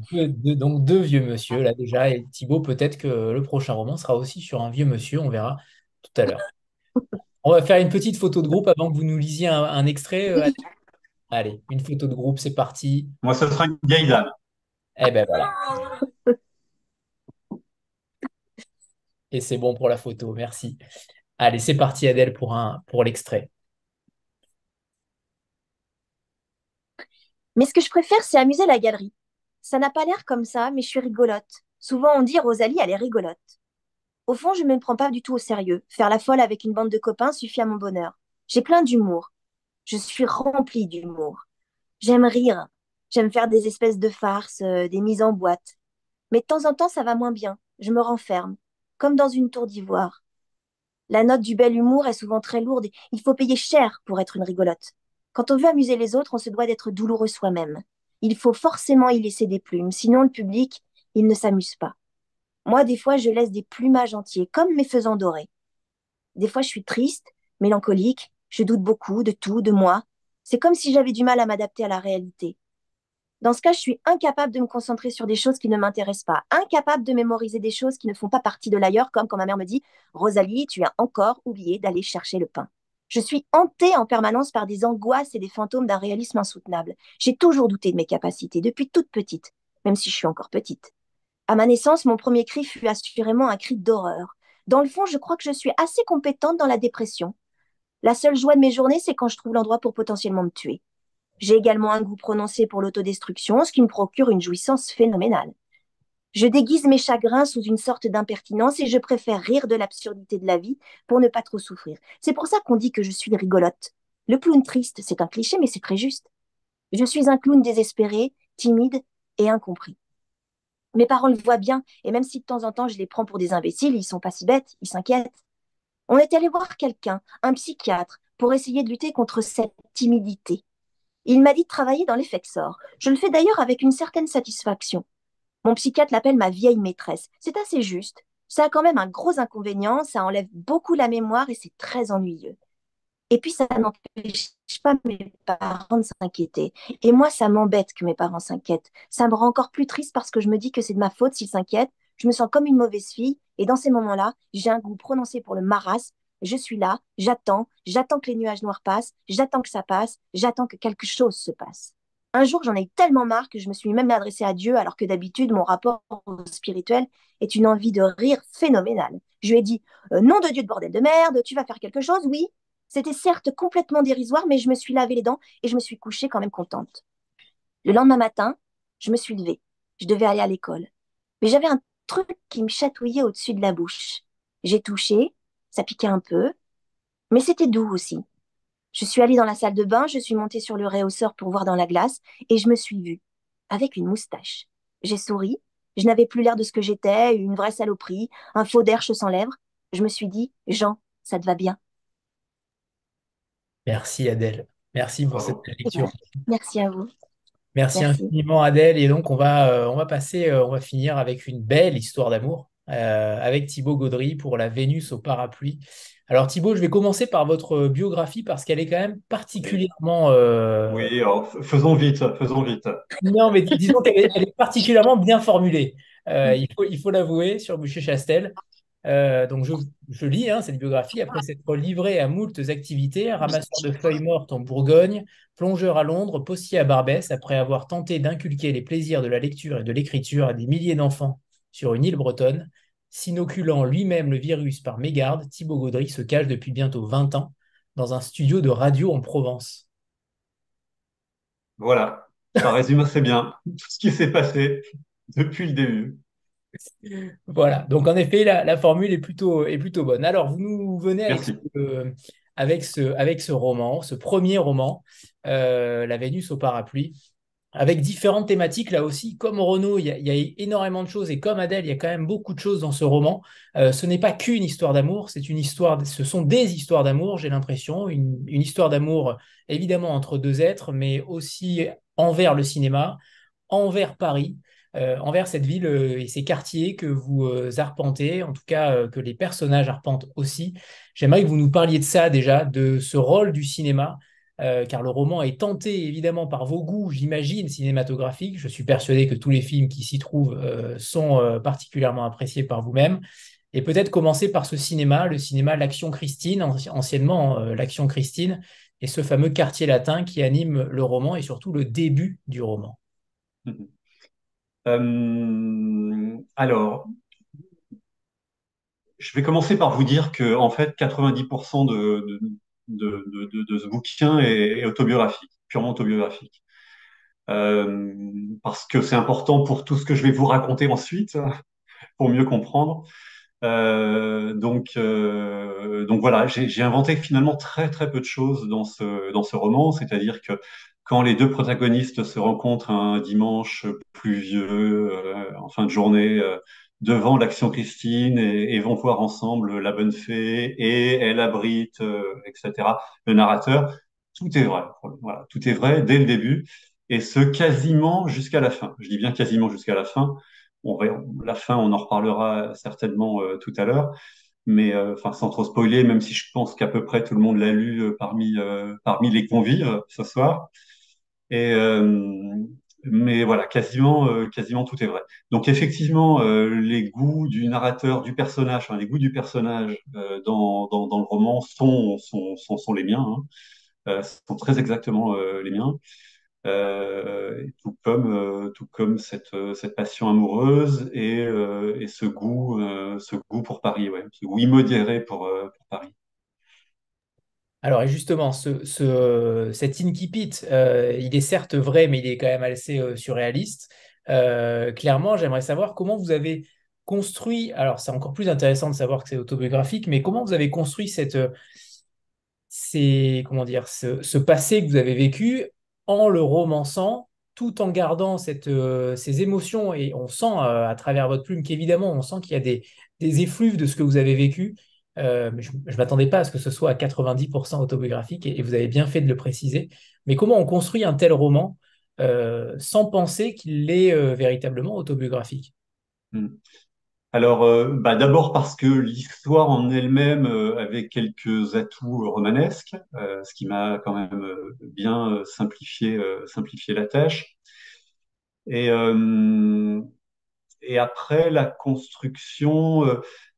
Donc deux vieux monsieur, là déjà. Et Thibaut, peut-être que le prochain roman sera aussi sur un vieux monsieur. On verra tout à l'heure. On va faire une petite photo de groupe avant que vous nous lisiez un extrait. Allez, une photo de groupe, c'est parti. Moi, ce sera une vieille dame. Eh ben voilà. Et c'est bon pour la photo, merci. Allez, c'est parti Adèle pour l'extrait. Mais ce que je préfère, c'est amuser la galerie. Ça n'a pas l'air comme ça, mais je suis rigolote. Souvent, on dit Rosalie, elle est rigolote. Au fond, je ne me prends pas du tout au sérieux. Faire la folle avec une bande de copains suffit à mon bonheur. J'ai plein d'humour. Je suis remplie d'humour. J'aime rire. J'aime faire des espèces de farces, des mises en boîte. Mais de temps en temps, ça va moins bien. Je me renferme, comme dans une tour d'ivoire. La note du bel humour est souvent très lourde et il faut payer cher pour être une rigolote. Quand on veut amuser les autres, on se doit d'être douloureux soi-même. Il faut forcément y laisser des plumes, sinon le public, il ne s'amuse pas. Moi, des fois, je laisse des plumages entiers, comme mes faisans dorés. Des fois, je suis triste, mélancolique, je doute beaucoup de tout, de moi. C'est comme si j'avais du mal à m'adapter à la réalité. Dans ce cas, je suis incapable de me concentrer sur des choses qui ne m'intéressent pas, incapable de mémoriser des choses qui ne font pas partie de l'ailleurs, comme quand ma mère me dit, Rosalie, tu as encore oublié d'aller chercher le pain. Je suis hantée en permanence par des angoisses et des fantômes d'un réalisme insoutenable. J'ai toujours douté de mes capacités, depuis toute petite, même si je suis encore petite. À ma naissance, mon premier cri fut assurément un cri d'horreur. Dans le fond, je crois que je suis assez compétente dans la dépression. La seule joie de mes journées, c'est quand je trouve l'endroit pour potentiellement me tuer. J'ai également un goût prononcé pour l'autodestruction, ce qui me procure une jouissance phénoménale. Je déguise mes chagrins sous une sorte d'impertinence et je préfère rire de l'absurdité de la vie pour ne pas trop souffrir. C'est pour ça qu'on dit que je suis rigolote. Le clown triste, c'est un cliché, mais c'est très juste. Je suis un clown désespéré, timide et incompris. Mes parents le voient bien, et même si de temps en temps je les prends pour des imbéciles, ils sont pas si bêtes, ils s'inquiètent. On est allé voir quelqu'un, un psychiatre, pour essayer de lutter contre cette timidité. Il m'a dit de travailler dans l'effexor. Je le fais d'ailleurs avec une certaine satisfaction. Mon psychiatre l'appelle ma vieille maîtresse. C'est assez juste. Ça a quand même un gros inconvénient, ça enlève beaucoup la mémoire et c'est très ennuyeux. Et puis ça n'empêche pas mes parents de s'inquiéter. Et moi, ça m'embête que mes parents s'inquiètent. Ça me rend encore plus triste parce que je me dis que c'est de ma faute s'ils s'inquiètent. Je me sens comme une mauvaise fille. Et dans ces moments-là, j'ai un goût prononcé pour le marasme. Je suis là, j'attends que les nuages noirs passent, j'attends que ça passe, j'attends que quelque chose se passe. Un jour, j'en ai eu tellement marre que je me suis même adressée à Dieu, alors que d'habitude, mon rapport au spirituel est une envie de rire phénoménale. Je lui ai dit, nom de Dieu de bordel de merde, tu vas faire quelque chose, oui. C'était certes complètement dérisoire, mais je me suis lavé les dents et je me suis couchée quand même contente. Le lendemain matin, je me suis levée. Je devais aller à l'école. Mais j'avais un truc qui me chatouillait au-dessus de la bouche. J'ai touché, ça piquait un peu, mais c'était doux aussi. Je suis allée dans la salle de bain, je suis montée sur le réhausseur pour voir dans la glace et je me suis vue, avec une moustache. J'ai souri, je n'avais plus l'air de ce que j'étais, une vraie saloperie, un faux derche sans lèvres. Je me suis dit, Jean, ça te va bien. Merci Adèle. Merci pour cette Bravo. lecture. Merci à vous. Merci Merci. infiniment Adèle. Et donc on va passer, on va finir avec une belle histoire d'amour avec Thibaut Gaudry pour La Vénus au parapluie. Alors Thibaut, je vais commencer par votre biographie parce qu'elle est quand même Oui, particulièrement... oui, alors faisons vite, faisons vite. Non, mais disons elle est particulièrement bien formulée. Il faut l'avouer sur Boucher-Chastel. Donc je lis cette biographie. Après s'être livré à moultes activités, ramasseur de feuilles mortes en Bourgogne, plongeur à Londres, postier à Barbès, après avoir tenté d'inculquer les plaisirs de la lecture et de l'écriture à des milliers d'enfants sur une île bretonne, s'inoculant lui-même le virus par mégarde, Thibaut Gaudry se cache depuis bientôt 20 ans dans un studio de radio en Provence. Voilà, ça résume assez bien tout ce qui s'est passé depuis le début. Voilà, donc en effet, la formule est plutôt bonne. Alors, vous nous venez Merci. avec ce roman, ce premier roman, La Vénus au parapluie, avec différentes thématiques là aussi. Comme Renaud, il y a énormément de choses, et comme Adèle, il y a quand même beaucoup de choses dans ce roman. Ce n'est pas qu'une histoire d'amour, c'est une histoire, ce sont des histoires d'amour, j'ai l'impression, une histoire d'amour évidemment entre deux êtres, mais aussi envers le cinéma, envers Paris, envers cette ville et ces quartiers que vous arpentez, en tout cas que les personnages arpentent aussi. J'aimerais que vous nous parliez de ça déjà, de ce rôle du cinéma, car le roman est tenté évidemment par vos goûts, j'imagine, cinématographiques. Je suis persuadé que tous les films qui s'y trouvent sont particulièrement appréciés par vous-même. Et peut-être commencer par ce cinéma, le cinéma L'Action Christine, anciennement L'Action Christine, et ce fameux quartier latin qui anime le roman et surtout le début du roman. Alors, je vais commencer par vous dire que en fait, 90% de ce bouquin est autobiographique, purement autobiographique. Parce que c'est important pour tout ce que je vais vous raconter ensuite, pour mieux comprendre. Donc voilà, j'ai inventé finalement très très peu de choses dans ce roman, c'est-à-dire que quand les deux protagonistes se rencontrent un dimanche pluvieux en fin de journée devant l'Action Christine et vont voir ensemble la bonne fée et elle abrite, etc. le narrateur, tout est vrai. Voilà, tout est vrai dès le début et ce quasiment jusqu'à la fin. Je dis bien quasiment jusqu'à la fin. La fin, on en reparlera certainement tout à l'heure, mais enfin sans trop spoiler, même si je pense qu'à peu près tout le monde l'a lu parmi les convives ce soir. Et, mais voilà, quasiment tout est vrai. Donc effectivement, les goûts du narrateur, du personnage, enfin, les goûts du personnage dans le roman sont les miens, hein. Sont très exactement les miens. Tout comme cette passion amoureuse et ce goût pour Paris, ouais, ce goût immodéré pour Paris. Alors, et justement, cet incipit, il est certes vrai, mais il est quand même assez surréaliste. Clairement, j'aimerais savoir comment vous avez construit, alors c'est encore plus intéressant de savoir que c'est autobiographique, mais comment vous avez construit comment dire, ce passé que vous avez vécu en le romançant, tout en gardant ces émotions. Et on sent à travers votre plume qu'évidemment, on sent qu'il y a des effluves de ce que vous avez vécu. Mais je ne m'attendais pas à ce que ce soit à 90% autobiographique, et vous avez bien fait de le préciser. Mais comment on construit un tel roman sans penser qu'il est véritablement autobiographique? Mm. Alors, d'abord parce que l'histoire en elle-même avait quelques atouts romanesques, ce qui m'a quand même bien simplifié la tâche. Et, euh, et après, la construction.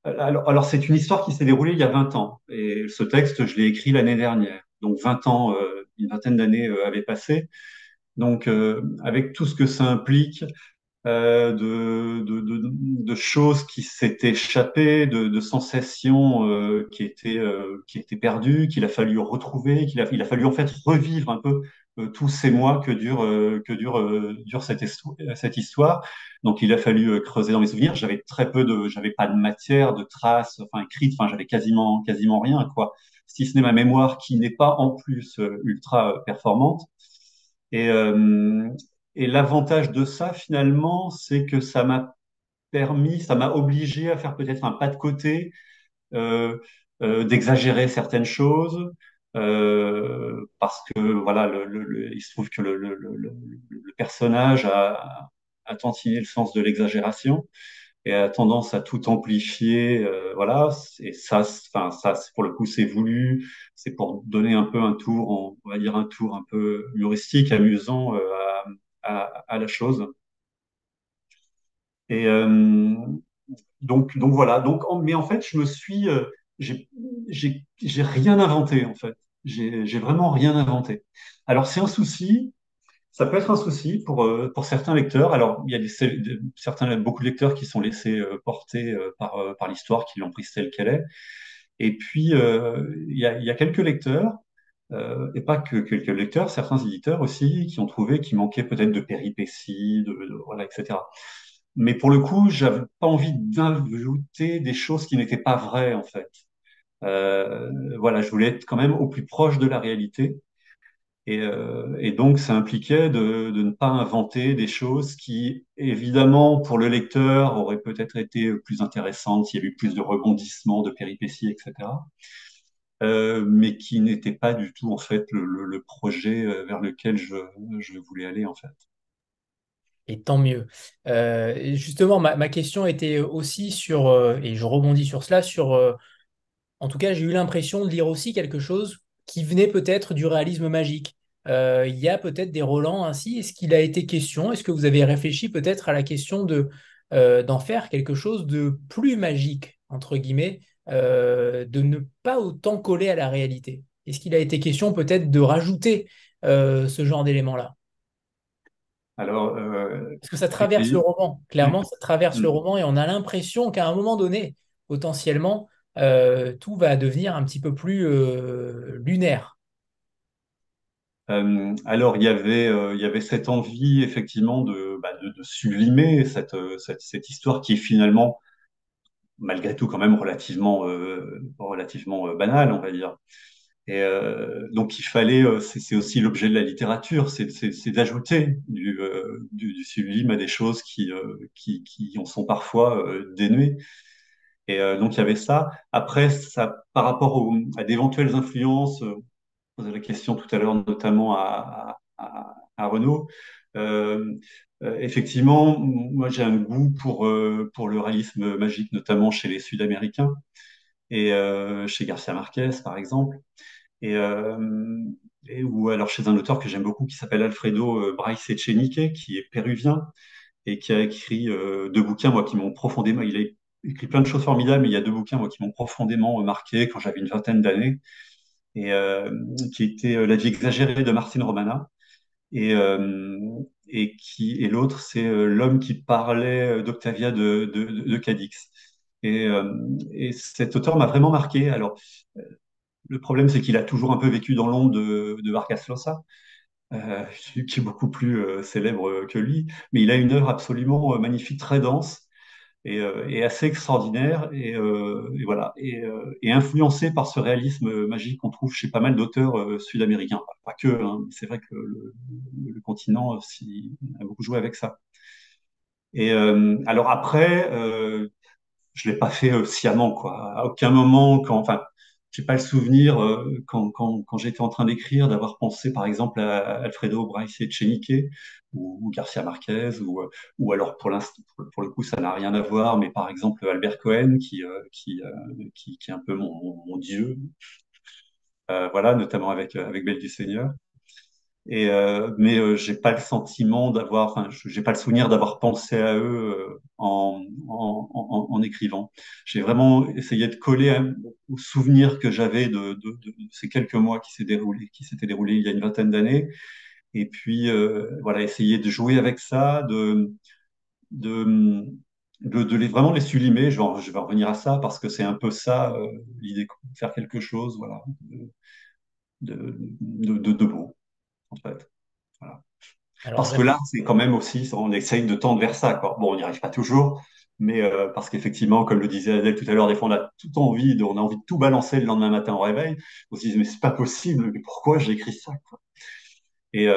Alors, c'est une histoire qui s'est déroulée il y a 20 ans. Et ce texte, je l'ai écrit l'année dernière. Donc 20 ans, une vingtaine d'années avaient passé. Donc, avec tout ce que ça implique, de choses qui s'étaient échappées, de sensations qui étaient perdues, qu'il a fallu retrouver, il a fallu en fait revivre un peu tous ces mois dure cette histoire. Donc il a fallu creuser dans mes souvenirs. J'avais pas de matière, de traces, enfin écrites, enfin j'avais quasiment rien quoi. Si ce n'est ma mémoire qui n'est pas en plus ultra performante. Et, euh, et l'avantage de ça, finalement, c'est que ça m'a obligé à faire peut-être un pas de côté, euh, d'exagérer certaines choses, parce que voilà, il se trouve que le personnage a tantiné le sens de l'exagération et a tendance à tout amplifier, voilà. Et ça, enfin ça, pour le coup, c'est voulu. C'est pour donner un peu on va dire un tour un peu humoristique, amusant à la chose. Et donc voilà. Mais en fait, j'ai, j'ai rien inventé en fait. J'ai vraiment rien inventé. Alors c'est un souci. Ça peut être un souci pour certains lecteurs. Alors, il y a beaucoup de lecteurs qui sont laissés porter par l'histoire, qui l'ont prise telle qu'elle est. Et puis, il y a quelques lecteurs, et pas que quelques lecteurs, certains éditeurs aussi, qui ont trouvé qu'il manquait peut-être de péripéties, voilà, etc. Mais pour le coup, j'avais pas envie d'ajouter des choses qui n'étaient pas vraies, en fait. Voilà, je voulais être quand même au plus proche de la réalité. Et donc, ça impliquait de ne pas inventer des choses qui, évidemment, pour le lecteur, auraient peut-être été plus intéressantes s'il y avait eu plus de rebondissements, de péripéties, etc. Mais qui n'étaient pas du tout, en fait, le projet vers lequel je voulais aller, en fait. Et tant mieux. Et justement, ma question était aussi sur, et je rebondis sur cela, sur en tout cas, j'ai eu l'impression de lire aussi quelque chose qui venait peut-être du réalisme magique. Il y a peut-être des Roland ainsi. Est-ce qu'il a été question, est-ce que vous avez réfléchi peut-être à la question d'en faire quelque chose de plus magique, entre guillemets, de ne pas autant coller à la réalité? Est-ce qu'il a été question peut-être de rajouter ce genre d'éléments-là? Alors, Parce que ça traverse le roman. mm, Clairement, ça traverse le mm. roman et on a l'impression qu'à un moment donné, potentiellement, tout va devenir un petit peu plus lunaire. Alors, il y avait cette envie, effectivement, de sublimer cette histoire qui est finalement, malgré tout, quand même relativement banale, on va dire. Et donc, c'est aussi l'objet de la littérature, c'est d'ajouter du sublime à des choses qui en sont parfois dénuées. Et donc, il y avait ça. Après, ça, par rapport à d'éventuelles influences, on posait la question tout à l'heure, notamment à Renaud. Euh, Effectivement, moi, j'ai un goût pour le réalisme magique, notamment chez les Sud-Américains et chez Garcia Marquez, par exemple. Et ou alors chez un auteur que j'aime beaucoup qui s'appelle Alfredo Bryce Echenique, qui est péruvien et qui a écrit deux bouquins, moi, qui m'ont profondément. Il a écrit plein de choses formidables, mais il y a deux bouquins, moi, qui m'ont profondément marqué quand j'avais une vingtaine d'années, et qui était La vie exagérée de Martine Romana, et, euh, et l'autre, c'est L'homme qui parlait d'Octavia de Cadix. Et cet auteur m'a vraiment marqué. Alors, le problème, c'est qu'il a toujours un peu vécu dans l'ombre de Vargas Llosa, euh, qui est beaucoup plus célèbre que lui, mais il a une œuvre absolument magnifique, très dense et assez extraordinaire, et voilà, et influencé par ce réalisme magique qu'on trouve chez pas mal d'auteurs sud-américains. Pas que, hein, mais c'est vrai que le continent a beaucoup joué avec ça. Et alors après, je l'ai pas fait sciemment, quoi. À aucun moment, enfin, j'ai pas le souvenir quand j'étais en train d'écrire d'avoir pensé, par exemple, à Alfredo Bryce Echenique ou Garcia Marquez ou alors pour le coup, ça n'a rien à voir, mais par exemple Albert Cohen qui est un peu mon dieu, voilà, notamment avec Belle du Seigneur. Mais j'ai pas le sentiment d'avoir, enfin, j'ai pas le souvenir d'avoir pensé à eux en écrivant. J'ai vraiment essayé de coller au souvenir que j'avais de ces quelques mois qui s'étaient déroulés il y a une vingtaine d'années, et puis voilà, essayer de jouer avec ça, de, vraiment les sublimer. Je vais revenir à ça parce que c'est un peu ça l'idée, de faire quelque chose, voilà, de beau en fait. Voilà. Alors, Parce que là, c'est quand même aussi, on essaye de tendre vers ça, quoi. Bon, on n'y arrive pas toujours, mais parce qu'effectivement, comme le disait Adèle tout à l'heure, des fois, on a envie de tout balancer le lendemain matin au réveil. On se dit, mais c'est pas possible, mais pourquoi j'ai écrit ça, quoi. Et,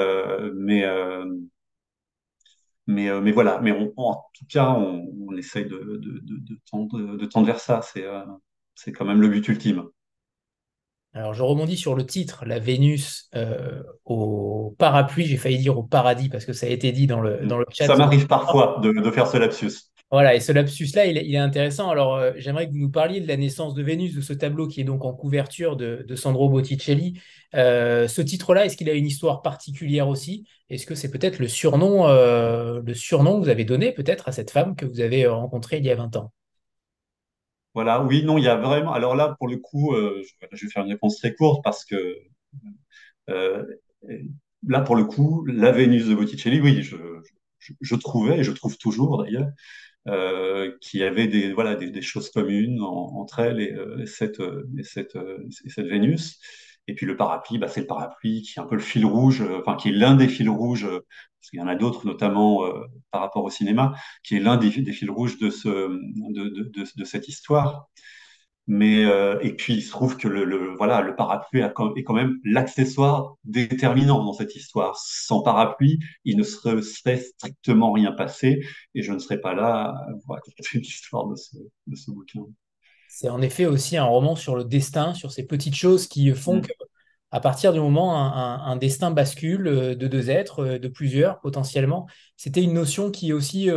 mais voilà, mais en tout cas, on essaye de tendre vers ça. C'est quand même le but ultime. alors, je rebondis sur le titre, la Vénus au parapluie. J'ai failli dire au paradis parce que ça a été dit dans le Ça chat. m'arrive parfois de faire ce lapsus. Voilà, et ce lapsus-là, il est intéressant. Alors, j'aimerais que vous nous parliez de la naissance de Vénus, de ce tableau qui est donc en couverture de Sandro Botticelli. Ce titre-là, est-ce qu'il a une histoire particulière aussi? Est-ce que c'est peut-être le surnom que vous avez donné peut-être à cette femme que vous avez rencontrée il y a 20 ans? Voilà, oui, non, il y a vraiment. Alors là, pour le coup, je vais faire une réponse très courte parce que Euh, là, pour le coup, la Vénus de Botticelli, oui, je trouvais, et je trouve toujours d'ailleurs, qu'il y avait voilà, des choses communes entre elle et cette Vénus. Et puis le parapluie, bah, c'est le parapluie qui est un peu le fil rouge, enfin qui est l'un des fils rouges, parce qu'il y en a d'autres, notamment par rapport au cinéma, qui est l'un des fils rouges de cette histoire. Mais et puis il se trouve que voilà, le parapluie est quand même l'accessoire déterminant dans cette histoire. Sans parapluie, il ne serait strictement rien passé et je ne serais pas là à vous raconter l'histoire de ce bouquin. C'est en effet aussi un roman sur le destin, sur ces petites choses qui font Mm. que, à partir du moment où un destin bascule de deux êtres, de plusieurs potentiellement, c'était une notion qui aussi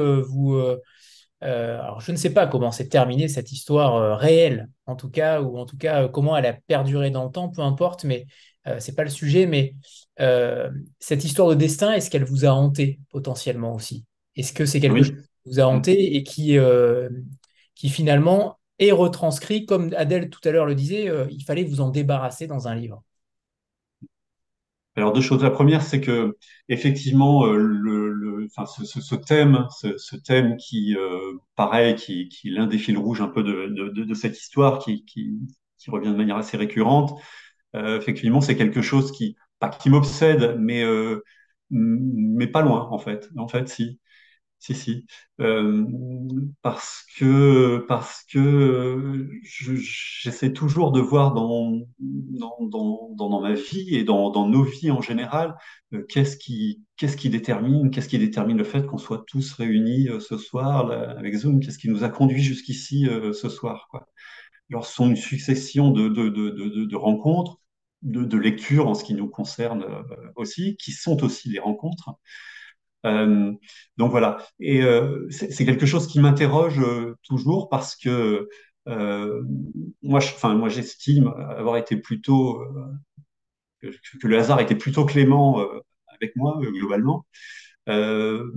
alors je ne sais pas comment s'est terminée cette histoire réelle, en tout cas, ou en tout cas comment elle a perduré dans le temps, peu importe, mais c'est pas le sujet. Mais cette histoire de destin, est-ce qu'elle vous a hanté potentiellement aussi? Est-ce que c'est quelque chose Oui. qui vous a Mm. hanté et qui finalement est retranscrit, comme Adèle tout à l'heure le disait, il fallait vous en débarrasser dans un livre. Alors deux choses. La première, c'est que effectivement, enfin, ce thème qui, pareil, qui est l'un des fils rouges un peu de cette histoire, qui revient de manière assez récurrente. Effectivement, c'est quelque chose pas qui m'obsède, mais pas loin, en fait. En fait, si. Si, si. Euh, parce que j'essaie toujours de voir dans ma vie et dans nos vies en général, qu'est-ce qui détermine le fait qu'on soit tous réunis ce soir là, avec Zoom, qu'est-ce qui nous a conduits jusqu'ici ce soir, quoi. Alors, ce sont une succession de rencontres, de lectures en ce qui nous concerne aussi, qui sont aussi des rencontres. Euh, donc voilà. Et c'est quelque chose qui m'interroge toujours parce que euh, moi, enfin, moi, j'estime avoir été plutôt que le hasard était plutôt clément avec moi globalement. Euh,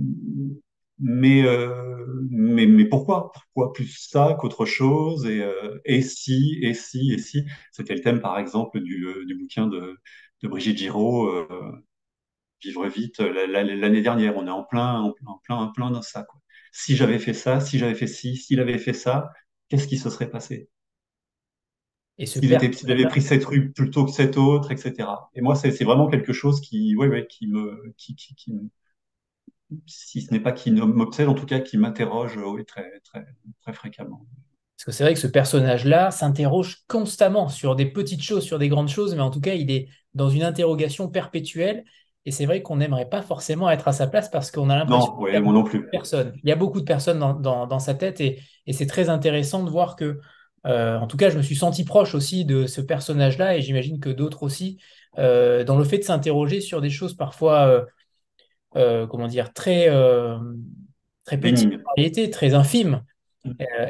mais pourquoi? Pourquoi plus ça qu'autre chose? Et si, et si, et si? C'était le thème, par exemple, du bouquin de Brigitte Giraud, Vivre vite, l'année dernière. On est en plein dans ça, quoi. Si j'avais fait ça, si j'avais fait ci, s'il avait fait ça, qu'est-ce qui se serait passé? Et ce père, S'il avait pris cette rue plutôt que cette autre, etc. Et moi, c'est vraiment quelque chose qui, ouais, si ce n'est pas qui m'obsède, en tout cas qui m'interroge oui, très fréquemment. parce que c'est vrai que ce personnage-là s'interroge constamment sur des petites choses, sur des grandes choses, mais en tout cas, il est dans une interrogation perpétuelle. Et c'est vrai qu'on n'aimerait pas forcément être à sa place parce qu'on a l'impression Non, qu'il y ouais, a moi beaucoup non de plus. personnes. Il y a beaucoup de personnes dans sa tête et c'est très intéressant de voir que, en tout cas, je me suis senti proche aussi de ce personnage-là et j'imagine que d'autres aussi, dans le fait de s'interroger sur des choses parfois, comment dire, très petites Bénigne. en réalité, très infimes.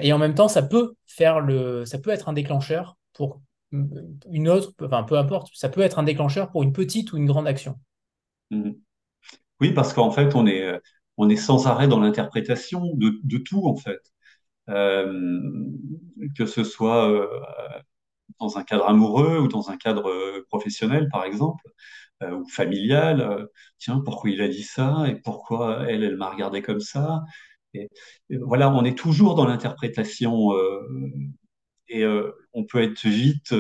Et en même temps, ça peut être un déclencheur pour une autre, enfin peu importe, ça peut être un déclencheur pour une petite ou une grande action. Mhm. Oui, parce qu'en fait, on est sans arrêt dans l'interprétation de tout, en fait. Euh, que ce soit dans un cadre amoureux ou dans un cadre professionnel, par exemple, ou familial. Tiens, pourquoi il a dit ça et pourquoi elle m'a regardé comme ça? Et voilà, on est toujours dans l'interprétation on peut être vite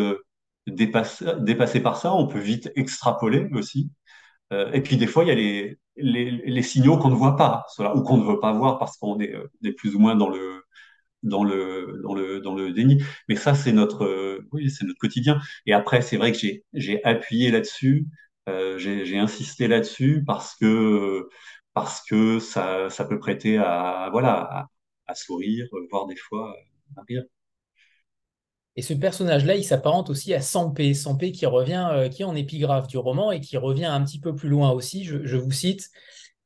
dépassé par ça, on peut vite extrapoler aussi. Et puis des fois, il y a les signaux qu'on ne voit pas, cela, ou qu'on ne veut pas voir parce on est plus ou moins dans le déni. Mais ça, c'est oui, c'est notre quotidien. Et après, c'est vrai que j'ai appuyé là-dessus, j'ai insisté là-dessus parce que ça peut prêter voilà, à sourire, voire des fois à rire. Et ce personnage-là, il s'apparente aussi à Sampé, Sampé qui revient, qui est en épigraphe du roman et qui revient un petit peu plus loin aussi. Je vous cite,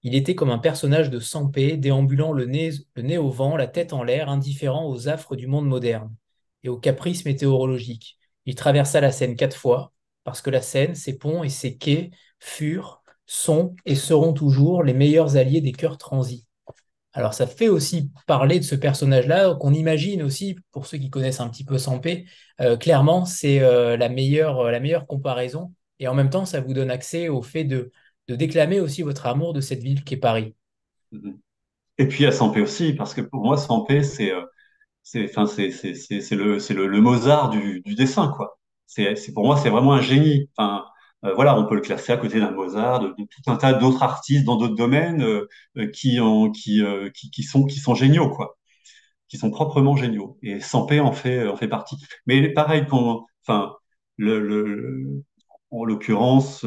il était comme un personnage de Sampé, déambulant le nez au vent, la tête en l'air, indifférent aux affres du monde moderne et aux caprices météorologiques. Il traversa la Seine 4 fois, parce que la Seine, ses ponts et ses quais furent, sont et seront toujours les meilleurs alliés des cœurs transis. Alors, ça fait aussi parler de ce personnage-là, qu'on imagine aussi, pour ceux qui connaissent un petit peu Sampé, clairement, c'est la meilleure comparaison. Et en même temps, ça vous donne accès au fait de déclamer aussi votre amour de cette ville qu'est Paris. Mhm. Et puis à Sampé aussi, parce que pour moi, Sampé, enfin, c'est le Mozart du dessin, quoi. Pour moi, c'est vraiment un génie. Enfin, voilà, on peut le classer à côté d'un Mozart, de tout un tas d'autres artistes dans d'autres domaines qui sont géniaux, quoi, qui sont proprement géniaux. Et Sampé en fait partie. Mais pareil, enfin, en l'occurrence,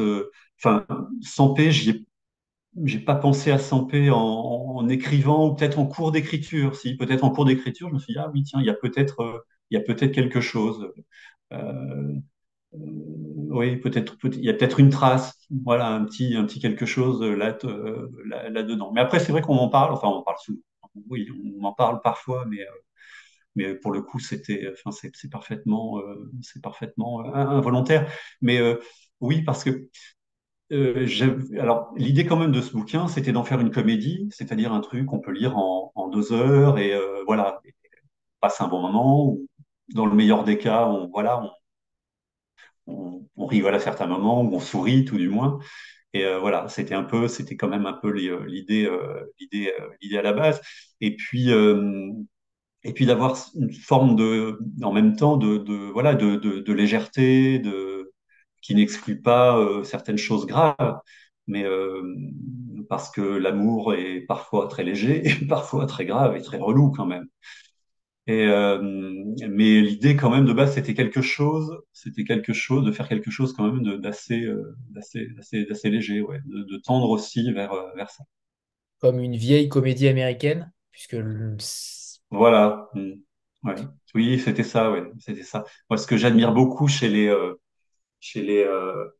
enfin, Sampé, j'ai pas pensé à Sampé en écrivant ou peut-être en cours d'écriture. Si, peut-être en cours d'écriture, je me suis dit, ah oui, tiens, il y a peut-être quelque chose. Euh, oui, il y a peut-être une trace. Voilà, un petit quelque chose là-dedans. Mais après, c'est vrai qu'on en parle, enfin, on en parle souvent. Oui, on en parle parfois, mais pour le coup, enfin, c'est parfaitement involontaire. Mais oui, parce que alors, l'idée quand même de ce bouquin, c'était d'en faire une comédie, c'est-à-dire un truc qu'on peut lire en 2 heures et voilà, et passe un bon moment. Ou, dans le meilleur des cas, on rigole à certains moments ou on sourit tout du moins. Et voilà, c'était quand même un peu l'idée à la base. Et puis, euh, et puis d'avoir une forme en même temps voilà, de légèreté, qui n'exclut pas certaines choses graves, mais parce que l'amour est parfois très léger et parfois très grave et très relou quand même. Et mais l'idée quand même de base, c'était quelque chose de faire quelque chose quand même d'assez léger, ouais, de tendre aussi vers ça. Comme une vieille comédie américaine, puisque Voilà. Mm. Ouais. Oui, c'était ça, ouais, c'était ça. Moi, ce que j'admire beaucoup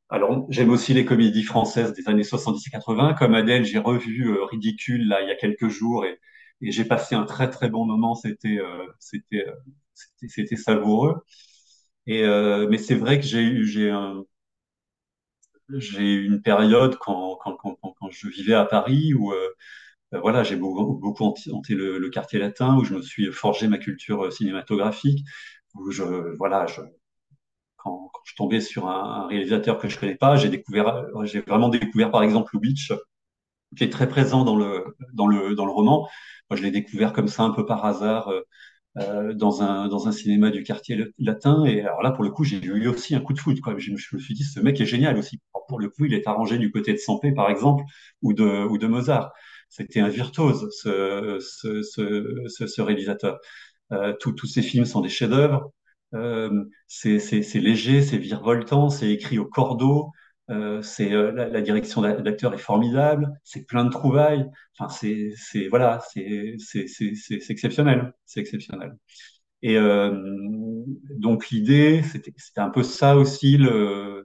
alors, j'aime aussi les comédies françaises des années 70 et 80. Comme Adèle, j'ai revu Ridicule là il y a quelques jours et j'ai passé un très très bon moment. C'était savoureux. Mais c'est vrai que j'ai eu une période quand je vivais à Paris où voilà, j'ai beaucoup hanté le quartier latin, où je me suis forgé ma culture cinématographique, où voilà, quand je tombais sur un réalisateur que je connais pas, j'ai vraiment découvert par exemple Lubitsch, qui est très présent dans le roman. Moi, je l'ai découvert comme ça un peu par hasard dans un cinéma du quartier latin. Et alors là, pour le coup, j'ai eu aussi un coup de foudre, quoi. Je me suis dit, ce mec est génial aussi. Pour le coup, il est arrangé du côté de Sampé, par exemple, ou de Mozart. C'était un virtuose, ce réalisateur. Tous ces films sont des chefs-d'œuvre. C'est léger, c'est virevoltant, c'est écrit au cordeau. La direction d'acteur est formidable. C'est plein de trouvailles. Enfin, voilà, c'est exceptionnel, c'est exceptionnel. Et donc l'idée, c'était un peu ça aussi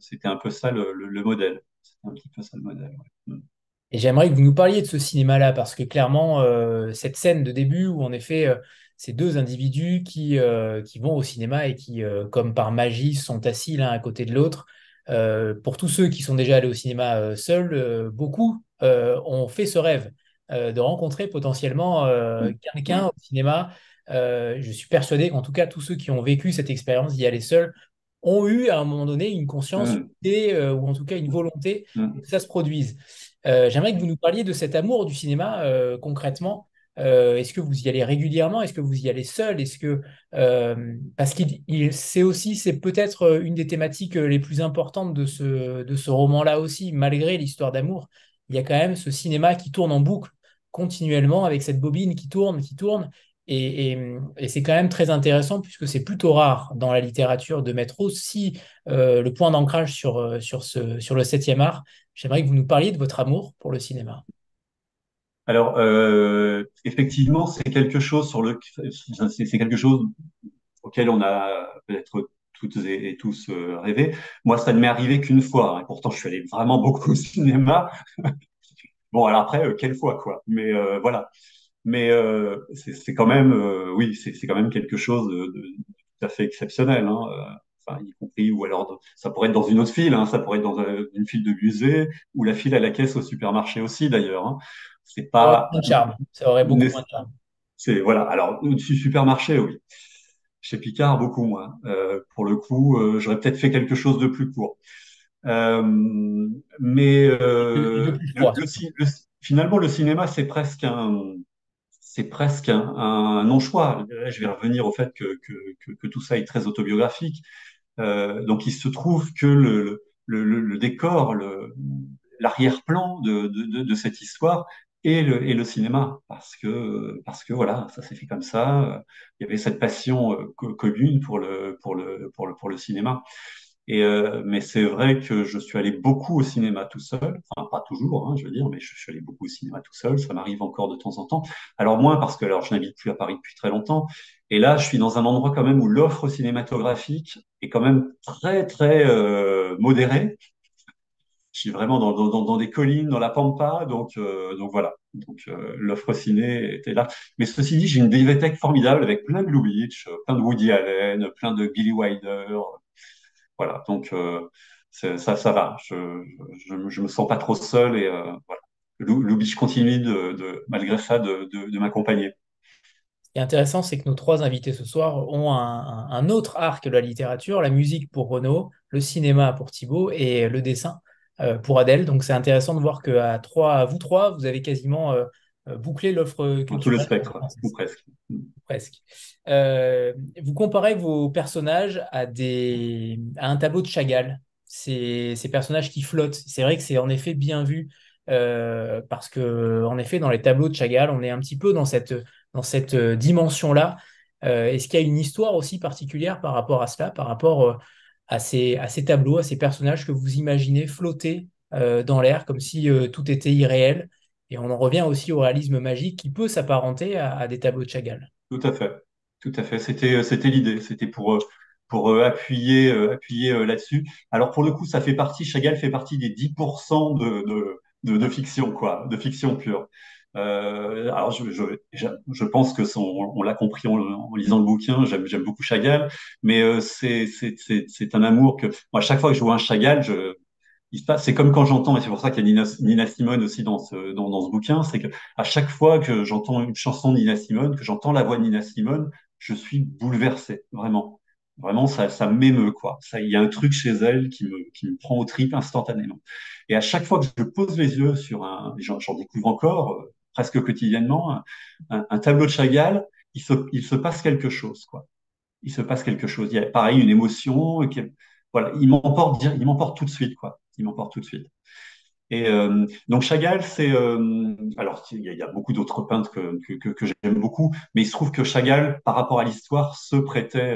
c'était un peu ça le modèle. C'était un petit peu ça le modèle. Ouais. Et j'aimerais que vous nous parliez de ce cinéma-là, parce que clairement, cette scène de début où en effet, ces deux individus qui vont au cinéma et qui, comme par magie, sont assis l'un à côté de l'autre. Pour tous ceux qui sont déjà allés au cinéma seuls, beaucoup ont fait ce rêve de rencontrer potentiellement quelqu'un au cinéma. Je suis persuadé qu'en tout cas, tous ceux qui ont vécu cette expérience d'y aller seuls ont eu à un moment donné une conscience, une Mm, idée, ou en tout cas une volonté mm. que ça se produise. J'aimerais que vous nous parliez de cet amour du cinéma concrètement. Est-ce que vous y allez régulièrement? Est-ce que vous y allez seul? Parce c'est aussi, c'est peut-être une des thématiques les plus importantes de ce roman-là aussi, malgré l'histoire d'amour. Il y a quand même ce cinéma qui tourne en boucle continuellement avec cette bobine qui tourne. Et c'est quand même très intéressant puisque c'est plutôt rare dans la littérature de mettre aussi le point d'ancrage sur le septième art. J'aimerais que vous nous parliez de votre amour pour le cinéma. Alors, effectivement, c'est quelque chose c'est quelque chose auquel on a peut-être toutes et tous rêvé. Moi, ça ne m'est arrivé qu'une fois, hein, et pourtant, je suis allé vraiment beaucoup au cinéma. Bon, alors après, quelle fois, quoi. Mais voilà. Mais c'est quand même, oui, c'est quand même quelque chose de tout à fait exceptionnel, hein. Enfin, y compris, ou alors, ça pourrait être dans une autre file, hein, ça pourrait être dans une file de musée, ou la file à la caisse au supermarché aussi, d'ailleurs, hein. C'est Ça aurait pas, moins de charme. Ça aurait beaucoup moins de charme. voilà. Alors, au-dessus supermarché, oui. Chez Picard, beaucoup moins. Pour le coup, j'aurais peut-être fait quelque chose de plus court. Euh, mais Et de plus froid. finalement, le cinéma, c'est presque un non-choix. Là, je vais revenir au fait que tout ça est très autobiographique. Donc, il se trouve que le décor, l'arrière-plan de cette histoire est le cinéma, parce que voilà, ça s'est fait comme ça. Il y avait cette passion commune pour le cinéma. Et mais c'est vrai que je suis allé beaucoup au cinéma tout seul, enfin pas toujours, hein, je veux dire, mais je suis allé beaucoup au cinéma tout seul. Ça m'arrive encore de temps en temps. Alors moins parce que alors je n'habite plus à Paris depuis très longtemps. Et là, je suis dans un endroit quand même où l'offre cinématographique est quand même très modérée. Je suis vraiment dans des collines, dans la pampa, donc voilà. Donc l'offre ciné était là. Mais ceci dit, j'ai une bibliothèque formidable avec plein de Lubitsch, plein de Woody Allen, plein de Billy Wilder. Voilà, donc ça va. Je me sens pas trop seul et voilà. Lubitsch continue malgré ça de m'accompagner. Ce qui est intéressant, c'est que nos trois invités ce soir ont un autre arc de la littérature, la musique pour Renaud, le cinéma pour Thibaut et le dessin pour Adèle. Donc c'est intéressant de voir à vous trois, vous avez quasiment bouclé l'offre Dans tout le culturelle spectre, ou française, presque. presque. Vous comparez vos personnages à un tableau de Chagall. Ces personnages qui flottent. C'est vrai que c'est en effet bien vu parce que en effet, dans les tableaux de Chagall, on est un petit peu dans cette dimension-là. Est-ce qu'il y a une histoire aussi particulière par rapport à cela, par rapport à ces tableaux, à ces personnages que vous imaginez flotter dans l'air comme si tout était irréel? Et on en revient aussi au réalisme magique qui peut s'apparenter à des tableaux de Chagall. Tout à fait. Tout à fait. C'était l'idée. C'était pour appuyer là-dessus. Alors, pour le coup, Chagall fait partie des 10% de fiction, quoi, de fiction pure. Alors, je pense que on l'a compris en lisant le bouquin. J'aime beaucoup Chagall, mais c'est un amour que, moi, à chaque fois que je vois un Chagall, c'est comme quand j'entends, et c'est pour ça qu'il y a Nina Simone aussi dans ce bouquin, c'est que à chaque fois que j'entends une chanson de Nina Simone, que j'entends la voix de Nina Simone, je suis bouleversé, vraiment. Vraiment, ça m'émeut, quoi. Il y a un truc chez elle qui me prend aux tripes instantanément. Et à chaque fois que je pose les yeux sur j'en découvre encore, presque quotidiennement, un tableau de Chagall, il se passe quelque chose, quoi. Il se passe quelque chose. Il y a pareil une émotion. Voilà, il m'emporte tout de suite, quoi. Il m'emporte tout de suite. Et donc Chagall, alors il y a beaucoup d'autres peintres que j'aime beaucoup, mais il se trouve que Chagall, par rapport à l'histoire, se prêtait,